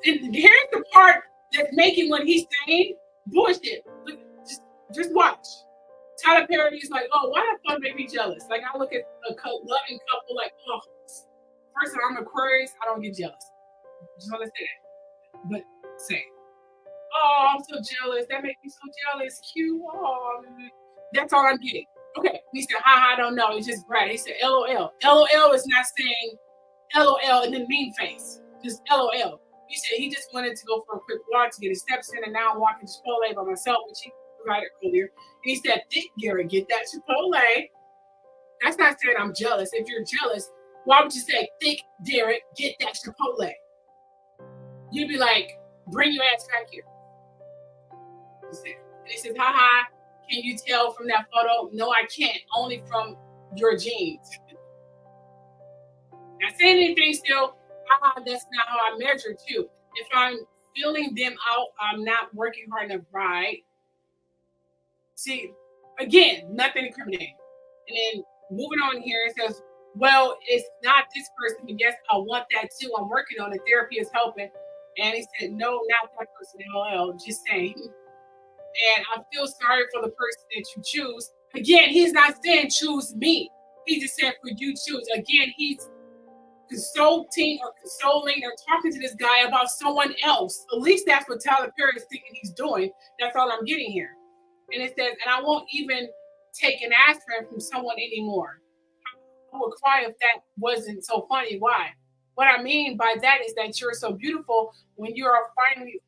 Here's the part that's making what he's saying bullshit. Look, just watch. Tyler Perry is like, oh, why the fuck make me jealous? Like, I look at a loving couple like, oh, first of all, I'm Aquarius, I don't get jealous. Just want to say that. But say, oh, I'm so jealous. That makes me so jealous. Cute. Oh, that's all I'm getting. Okay. He said, I don't know. It's just Brad. He said, LOL. LOL is not saying LOL and then mean face. Just LOL. He said he just wanted to go for a quick walk to get his steps in, and now I'm walking to Chipotle by myself, which he provided earlier. And he said, thick Gary, get that Chipotle. That's not saying I'm jealous. If you're jealous, why would you say, thick Derek, get that Chipotle? You'd be like, bring your ass back here. And he says, haha, can you tell from that photo? No, I can't. Only from your jeans. Not saying anything still. That's not how I measure too. If I'm filling them out, I'm not working hard enough, right? See, again, nothing incriminating. And then moving on here, it says, well, it's not this person, but yes, I want that too. I'm working on it. Therapy is helping. And he said, no, not that person, LOL, just saying. And I feel sorry for the person that you choose. Again, he's not saying choose me. He just said for you choose. Again, he's consoling or talking to this guy about someone else. At least that's what Tyler Perry is thinking he's doing. That's all I'm getting here. And it says, and I won't even take an aspirin from someone anymore. I would cry if that wasn't so funny. Why? What I mean by that is that you're so beautiful when you are finally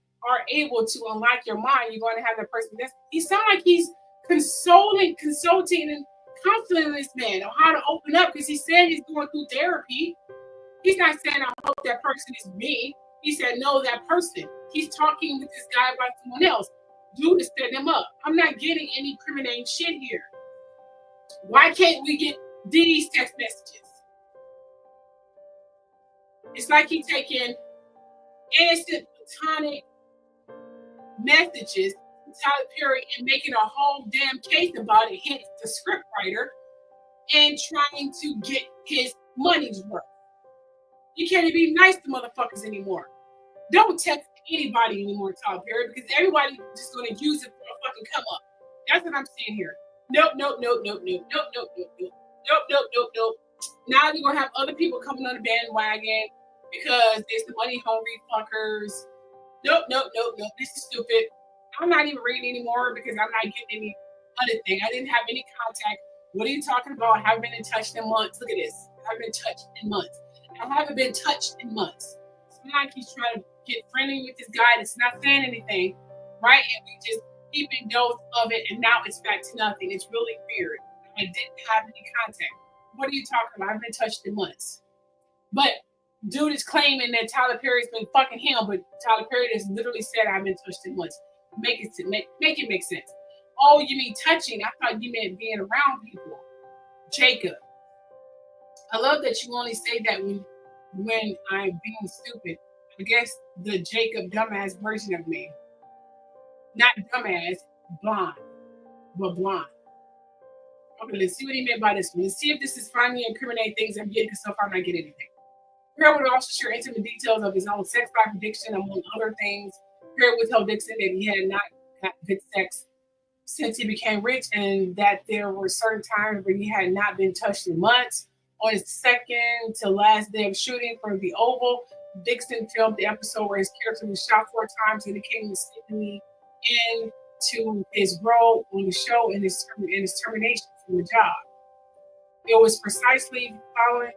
able to unlock your mind, you're going to have that person. He sounds like he's consulting and counseling this man on how to open up, because he's saying he's going through therapy. He's not saying, I hope that person is me. He said, no, that person. He's talking with this guy about someone else. Dude to set him up. I'm not getting any incriminating shit here. Why can't we get these text messages? It's like he's taking innocent platonic messages to Tyler Perry and making a whole damn case about it, hence the scriptwriter, and trying to get his money's worth. You can't even be nice to motherfuckers anymore. Don't text anybody anymore, Tyler Perry, because everybody's just going to use it for a fucking come up. That's what I'm seeing here. Nope. Now you're going to have other people coming on the bandwagon because there's the money hungry fuckers. Nope. This is stupid. I'm not even reading anymore because I'm not getting any other thing. I didn't have any contact. What are you talking about? I haven't been in touch in months. Look at this. I haven't been touched in months. I haven't been touched in months. It's not like he's trying to get friendly with this guy that's not saying anything, right? And we just keeping dose of it, and now it's back to nothing. It's really weird. I didn't have any contact. What are you talking about? I haven't been touched in months. But dude is claiming that Tyler Perry's been fucking him, but Tyler Perry has literally said I've been touched in months. Make it make sense. Oh, you mean touching? I thought you meant being around people. Jacob. I love that you only say that when I'm being stupid. I guess the Jacob dumbass version of me. Not dumbass, blonde, but blonde. Okay, let's see what he meant by this one. Let's see if this is finally incriminating things I'm getting, because so far I'm not getting anything. Perry would also share intimate details of his own sex life addiction, among other things. Perry would tell Dixon that he had not had good sex since he became rich, and that there were certain times where he had not been touched in months. On his second to last day of shooting for The Oval, Dixon filmed the episode where his character was shot 4 times, indicating mistakenly into his role on the show and his termination from the job. It was precisely following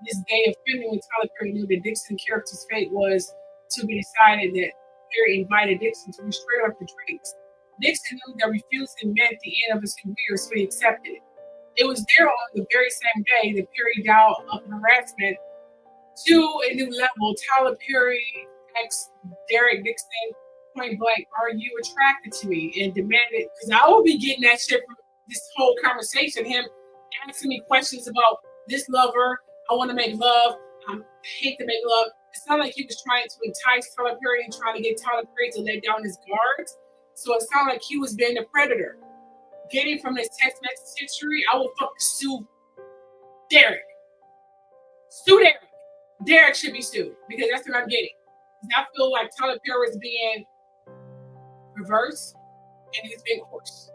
this day of filming when Tyler Perry knew that Dixon's character's fate was to be decided that Perry invited Dixon to be straight off the drinks. Dixon knew that refusing meant the end of his career, so he accepted it. It was there on the very same day that Perry dialed up harassment to a new level. Tyler Perry asked Derek Dixon point blank, "Are you attracted to me?" and demanded, because I will be getting that shit from this whole conversation, him asking me questions about this lover. I want to make love. I hate to make love. It sounded like he was trying to entice Tyler Perry and trying to get Tyler Perry to let down his guards. So it sounded like he was being a predator. Getting from this text message history, I will fucking sue Derek. Sue Derek. Derek should be sued because that's what I'm getting. I feel like Tyler Perry is being reversed and he's being coerced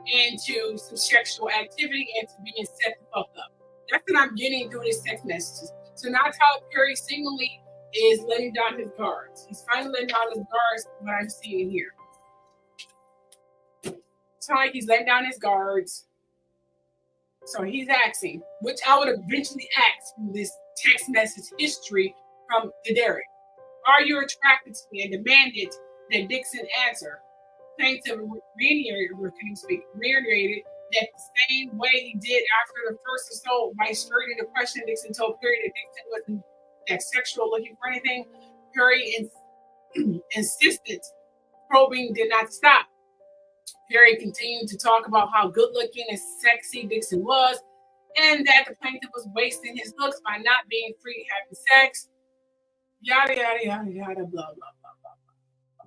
into some sexual activity and to being set the fuck up. That's what I'm getting through this text messages. So now Tyler Perry seemingly is letting down his guards. He's finally letting down his guards, what I'm seeing here. It's like he's letting down his guards. So he's asking, which I would eventually ask from this text message history from the Derek. Are you attracted to me? And demanded that Dixon answer. Plaintiff reiterated that the same way he did after the first assault by skirting the question. Dixon told Perry that Dixon wasn't that sexual looking for anything. Perry insisted probing did not stop. Perry continued to talk about how good looking and sexy Dixon was, and that the plaintiff was wasting his looks by not being free having sex. Yada, yada, yada, yada, blah, blah, blah, blah, blah.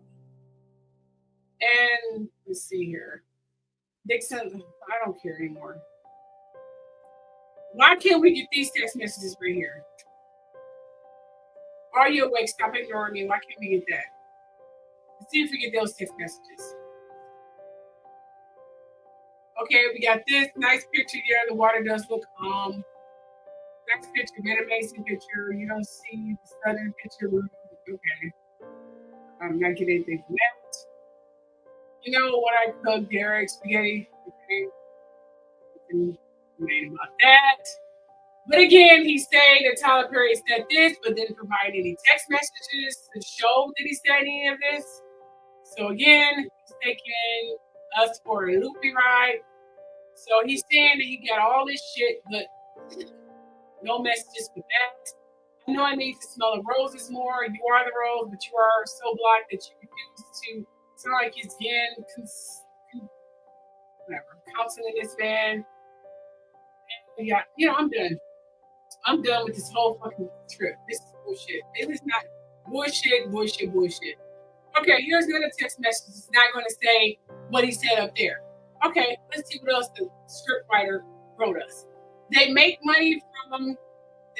And let's see here. Dixon, I don't care anymore. Why can't we get these text messages right here? Are you awake? Stop ignoring me. Why can't we get that? Let's see if we get those text messages. Okay, we got this nice picture here. The water does look nice picture, very amazing picture. You don't see the southern picture. Okay. I'm not getting anything from that. You know what I cooked, Derek? Spaghetti. Okay. Made about that. But again, he's saying that Tyler Perry said this, but didn't provide any text messages to show that he said any of this. So again, he's taking us for a loopy ride. So he's saying that he got all this shit, but no messages for that. I know I need to smell the roses more. You are the rose, but you are so black that you refuse to. It's not like he's getting counseling this man. Yeah, you know, I'm done. I'm done with this whole fucking trip. This is bullshit. It is not Bullshit. Okay, here's another text message. It's not going to say what he said up there. Okay, let's see what else the scriptwriter wrote us. They make money from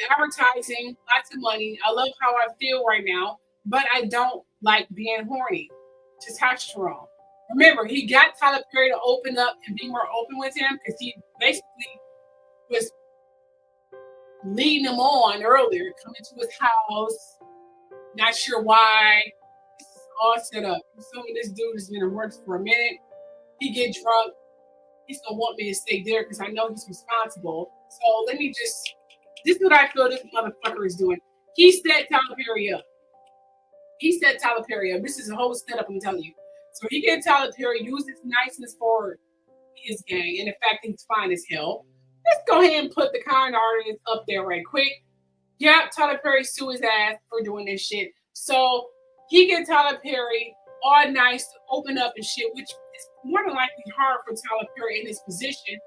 advertising, lots of money. I love how I feel right now, but I don't like being horny. Testosterone. Remember, he got Tyler Perry to open up and be more open with him because he basically was leading him on earlier, coming to his house, not sure why. This is all set up. So this dude has been in works for a minute. He get drunk. He's gonna want me to stay there because I know he's responsible. So let me just, this is what I feel this motherfucker is doing. He set Tyler Perry up. This is a whole setup, I'm telling you. So he get Tyler Perry, use his niceness for his gang, and in fact, he's fine as hell. Let's go ahead and put the kind artist up there right quick. Yeah, Tyler Perry sue his ass for doing this shit. So he get Tyler Perry all nice to open up and shit, which is more than likely hard for Tyler Perry in his position.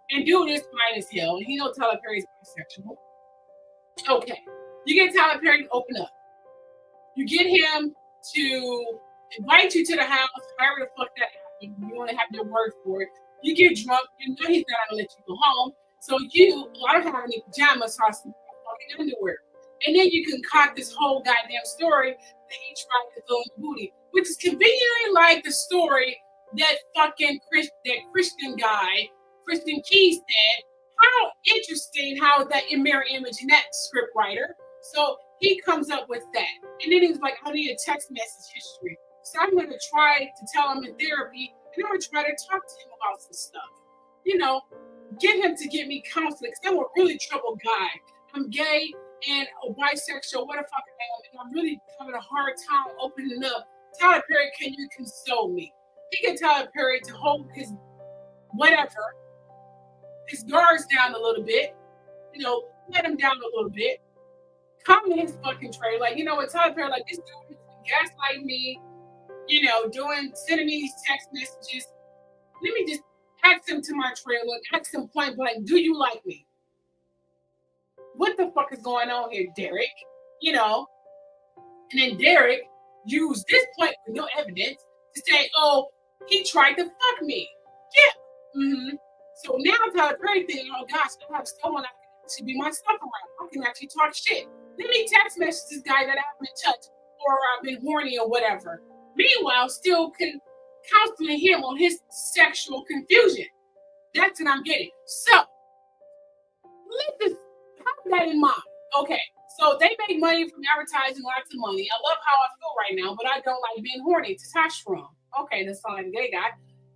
And dude is fine as hell. And he knows Tyler Perry's bisexual. Okay. You get Tyler Perry to open up. You get him to invite you to the house, however the fuck that happened. You want to have your word for it. You get drunk. You know he's not going to let you go home. So I don't have any pajamas, so I sleep in fucking underwear. And then you concoct this whole goddamn story that he tried to throw in the booty, which is conveniently like the story that fucking Christian guy, Christian Key said. How interesting how that mirror image in that script writer. So he comes up with that. And then he was like, I need a text message history. So I'm going to try to tell him in therapy, and I'm going to try to talk to him about some stuff. You know, get him to get me counseling, because I'm a really troubled guy. I'm gay and a bisexual, what the fuck I am, and I'm really having a hard time opening up. Tyler Perry, can you console me? He get Tyler Perry to hold his whatever, his guards down a little bit, you know, let him down a little bit. Come in his fucking tray, like, you know what, Tyler Perry, like, this dude is gaslighting me, you know, sending me these text messages. Let me just ask him to my trailer and ask him point blank, do you like me? What the fuck is going on here, Derek? You know, and then Derek used this point with no evidence to say, oh, he tried to fuck me. Yeah. Mm-hmm. So now Tyler Perry thinking, oh gosh, I have someone I can actually be myself around. I can actually talk shit. Let me text message this guy that I've been touched or I've been horny or whatever. Meanwhile, still counseling him on his sexual confusion. That's what I'm getting. So let's just have that in mind. Okay, so they make money from advertising, lots of money. I love how I feel right now, but I don't like being horny. Testosterone. Okay, that's not like a gay guy.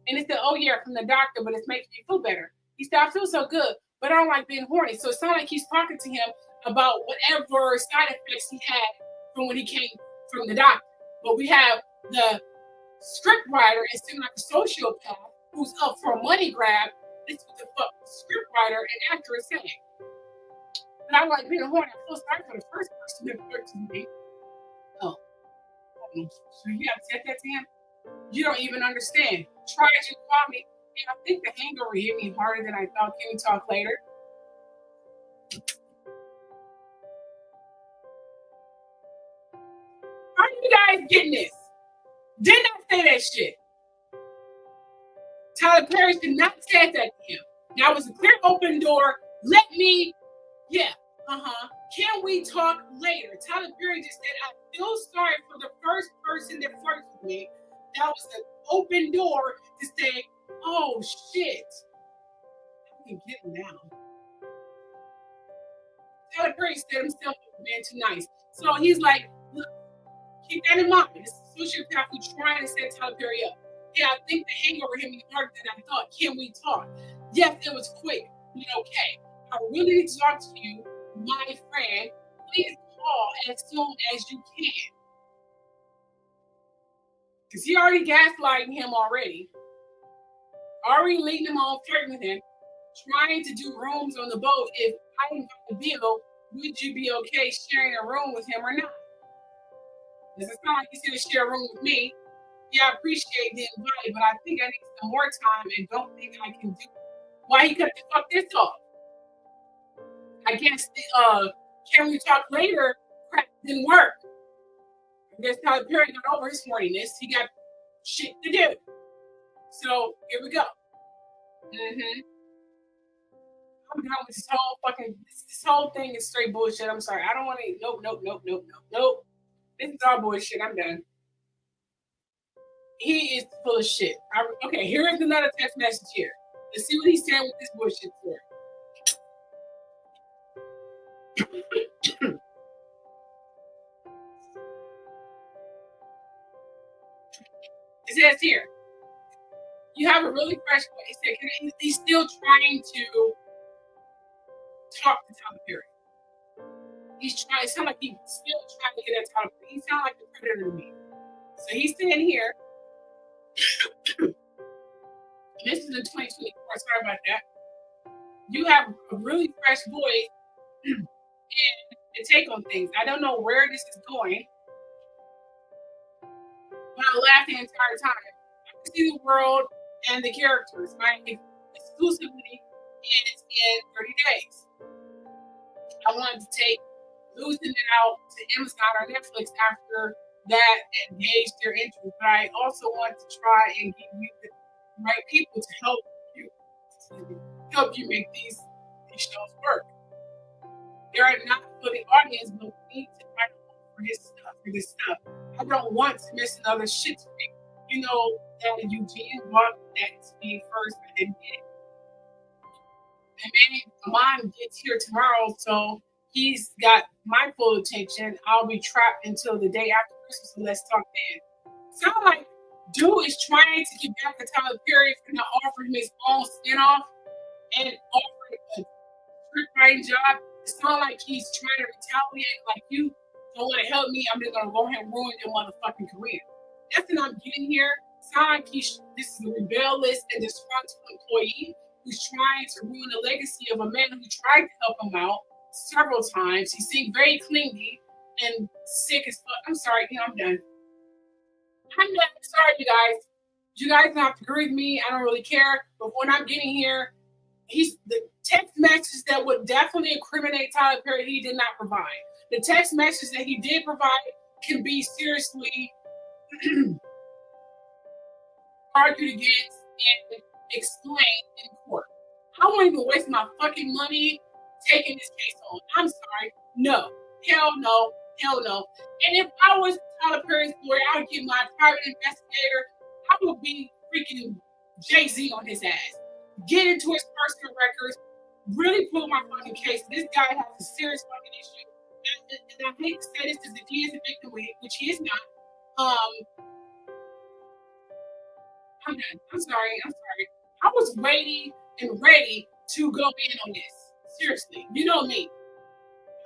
And he said, oh yeah, from the doctor, but it's making me feel better. He said, I feel so good, but I don't like being horny. So it's not like he's talking to him about whatever side effects he had from when he came from the doctor. But we have the script writer and seeming like a sociopath who's up for a money grab. This is what the fuck script writer and actor is saying. But I like being horny. I feel sorry for the first person that flirted with me. Oh. So you have said that to him? You don't even understand. Try as you call me. And I think the hangover hit me harder than I thought. Can we talk later? Are you guys getting this? Did not say that shit. Tyler Perry did not say that to him. That was a clear open door. Let me, Can we talk later? Tyler Perry just said, I feel sorry for the first person that flirts with me. That was an open door to say, oh shit. I can get him now. Tyler Perry set himself up being too nice. So he's like, look, keep that in mind. This is a sociopath who's trying to set Tyler Perry up. Yeah, I think the hangover hit me harder than I thought. Can we talk? Yes, it was quick. Okay. I really need to talk to you, my friend. Please call as soon as you can. Because he already gaslighting him already. Already leading him on, flirting with him. Trying to do rooms on the boat. If I invite the bill, would you be okay sharing a room with him or not? Does it sound like he's going to share a room with me? Yeah, I appreciate the invite, but I think I need some more time and don't think I can do it. Why he cut the fuck this off? I guess the can we talk later crap didn't work. I guess Tyler Perry got over his horniness. He got shit to do. So here we go. I'm done with this whole fucking, this whole thing is straight bullshit. I'm sorry. I don't want to, nope. This is all bullshit. I'm done. He is full of shit. Okay, here is another text message here. Let's see what he's saying with this bullshit for. It says here, you have a really fresh voice. He said, he's still trying to talk to Tyler Perry. He's trying, it sounds like he's still trying to get at Tyler Perry. He sounds like the predator to me. So he's saying here, this is in 2024, sorry about that. You have a really fresh voice and a take on things. I don't know where this is going, but I laughed the entire time. I can see the world and the characters. My exclusivity is in 30 days. I wanted to take Losing It out to Amazon or Netflix after that and gauge their interest. But I also want to try and give you the right people to help you make these shows work. They are not for the audience, but we need to fight for this stuff. I don't want to miss another shit stream. You know that Eugene wanted that to be first, but didn't get it. And maybe mine gets here tomorrow, so he's got my full attention. I'll be trapped until the day after Christmas, so let's talk then. Sound like dude is trying to get back to Tyler Perry for not offering him his own spinoff and offering a script writing job. It sounds like he's trying to retaliate, like you don't want to help me, I'm just going to go ahead and ruin your motherfucking career. That's what I'm getting here. Sound like this is a rebellious and disgruntled employee who's trying to ruin the legacy of a man who tried to help him out several times. He seemed very clingy and sick as fuck. I'm sorry, I'm done. I'm done. Sorry, you guys. You guys don't have to agree with me. I don't really care. But when I'm getting here, the text messages that would definitely incriminate Tyler Perry, he did not provide. The text messages that he did provide can be seriously argued against and explained in court. I won't even waste my fucking money taking this case on. I'm sorry. No. Hell no. Hell no. And if I was Tyler Perry's lawyer, I would get my private investigator. I would be freaking Jay-Z on his ass. Get into his personal records. Really pull my fucking case. This guy has a serious fucking issue. And I hate to say this because if he is a victim, which he is not, I'm done. I'm sorry. I was waiting and ready to go in on this. Seriously. You know me.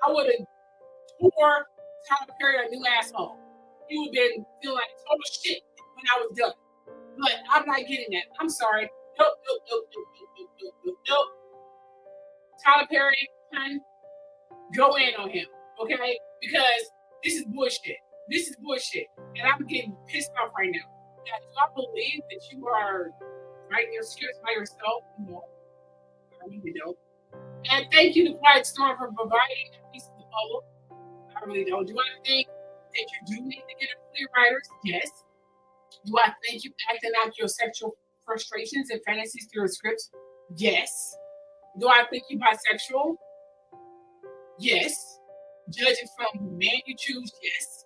I would have tore Tyler Perry a new asshole. He would have been feeling like total shit when I was done. But I'm not getting that. I'm sorry. Nope. Tyler Perry, hun, go in on him, okay? Because this is bullshit. And I'm getting pissed off right now. Now, do I believe that you are writing your scripts by yourself? No. I really don't. And thank you to Quiet Storm for providing that piece of the puzzle. I really don't. Do I think that you do need to get a clear writers? Yes. Do I think you acting out your sexual frustrations and fantasies through your scripts? Yes. Do I think you bisexual? Yes. Judging from the man you choose? Yes.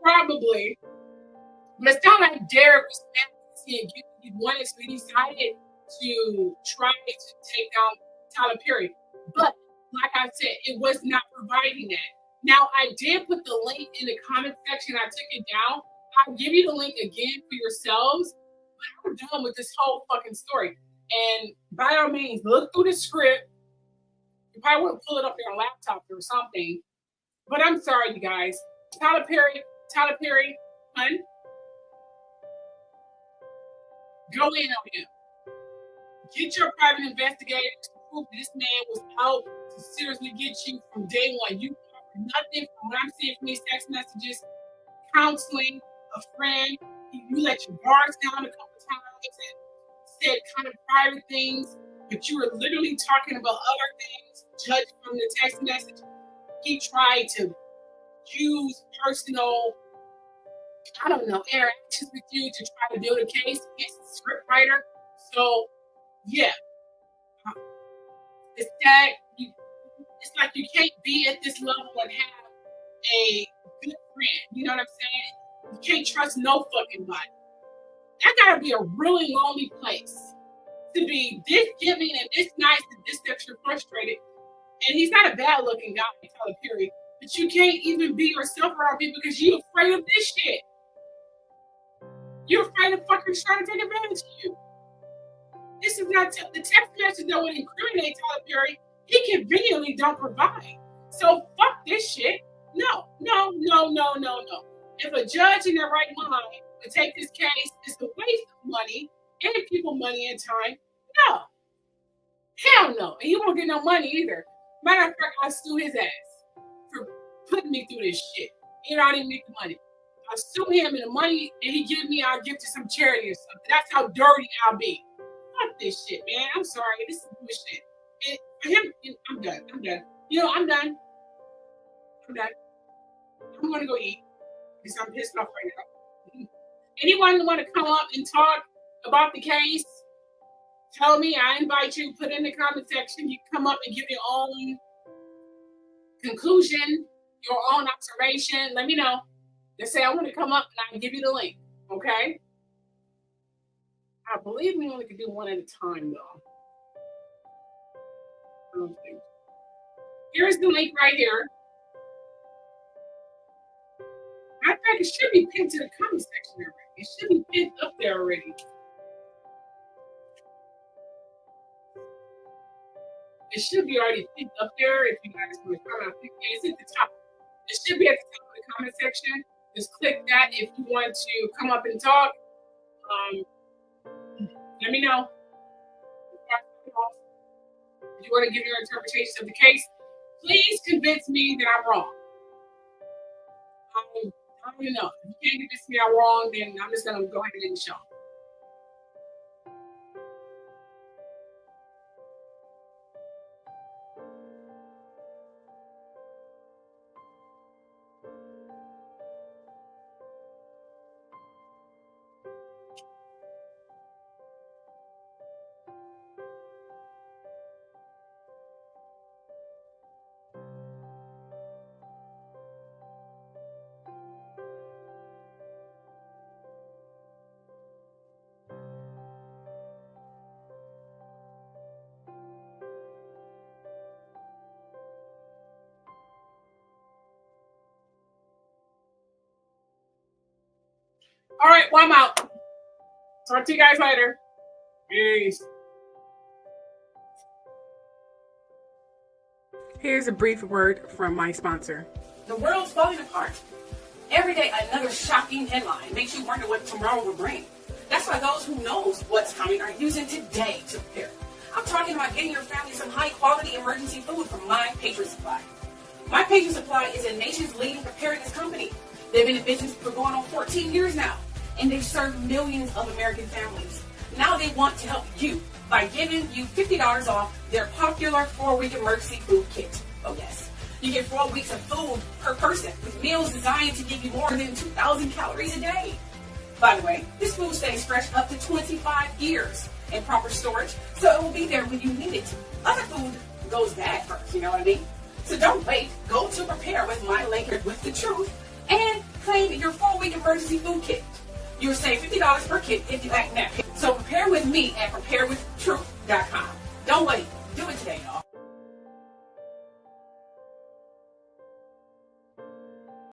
Probably. But it's not like Derek was fantasy and he wanted, so he decided to try to take down Tyler Perry. But like I said, it was not providing that. Now, I did put the link in the comment section. I took it down. I'll give you the link again for yourselves. But I'm done with this whole fucking story. And by all means, look through the script. You probably wouldn't pull it up on your laptop or something. But I'm sorry, you guys. Tyler Perry, hun, go in on him. Get your private investigators to prove this man was out to seriously get you from day one. You offered nothing from what I'm seeing from these text messages, counseling, a friend. You let your guards down a couple times and said kind of private things. but you were literally talking about other things, judged from the text message. He tried to use personal, I don't know, interactions with you to try to build a case against the scriptwriter. So, yeah. It's that it's like you can't be at this level and have a good friend. You know what I'm saying? You can't trust no fucking body. That gotta be a really lonely place to be this giving and this nice and this extra frustrated. And he's not a bad looking guy, Tyler Perry, but you can't even be yourself around people because you're afraid of this shit. You're afraid of fuckers trying to take advantage of you. This is not the text message that would incriminate Tyler Perry. He conveniently don't provide. So fuck this shit. No. If a judge in their right mind would take this case, it's a waste of money and people money and time. No. Hell no. And he won't get no money either. Matter of fact, I'll sue his ass for putting me through this shit. He don't even make the money. I'll sue him and the money that he give me, I'll give to some charity or something. That's how dirty I'll be. Fuck this shit, man. I'm sorry. This is bullshit. And for him, I'm done. You know, I'm done. I'm gonna go eat because I'm pissed off right now. Anyone want to come up and talk about the case? Tell me. I invite you. Put in the comment section. You come up and give your own conclusion, your own observation. Let me know. Just say I want to come up and I can give you the link. Okay? I believe we only can do one at a time though. Okay. Here's the link right here. Matter of fact, it should be pinned to the comment section already. It should be pinned up there already. It should be already pinned up there if you guys want to come. I think it's at the top. It should be at the top of the comment section. Just click that if you want to come up and talk. Let me know. If you want to give your interpretation of the case, please convince me that I'm wrong. I don't even know. If you can't convince me I'm wrong, then I'm just going to go ahead and end the show. All right, well, I'm out. Talk to you guys later. Peace. Here's a brief word from my sponsor. The world's falling apart. Every day, another shocking headline makes you wonder what tomorrow will bring. That's why those who knows what's coming are using today to prepare. I'm talking about getting your family some high-quality emergency food from My Patriot Supply. My Patriot Supply is a nation's leading preparedness company. They've been in business for going on 14 years now, and they've served millions of American families. Now they want to help you by giving you $50 off their popular 4-week emergency food kit. Oh yes, you get 4 weeks of food per person with meals designed to give you more than 2,000 calories a day. By the way, this food stays fresh up to 25 years in proper storage, so it will be there when you need it. Other food goes bad first, you know what I mean? So don't wait. Go to Prepare with my link with the truth and claim your 4-week emergency food kit. You'll save $50 per kit if you act now. So prepare with me at preparewithtruth.com. Don't wait.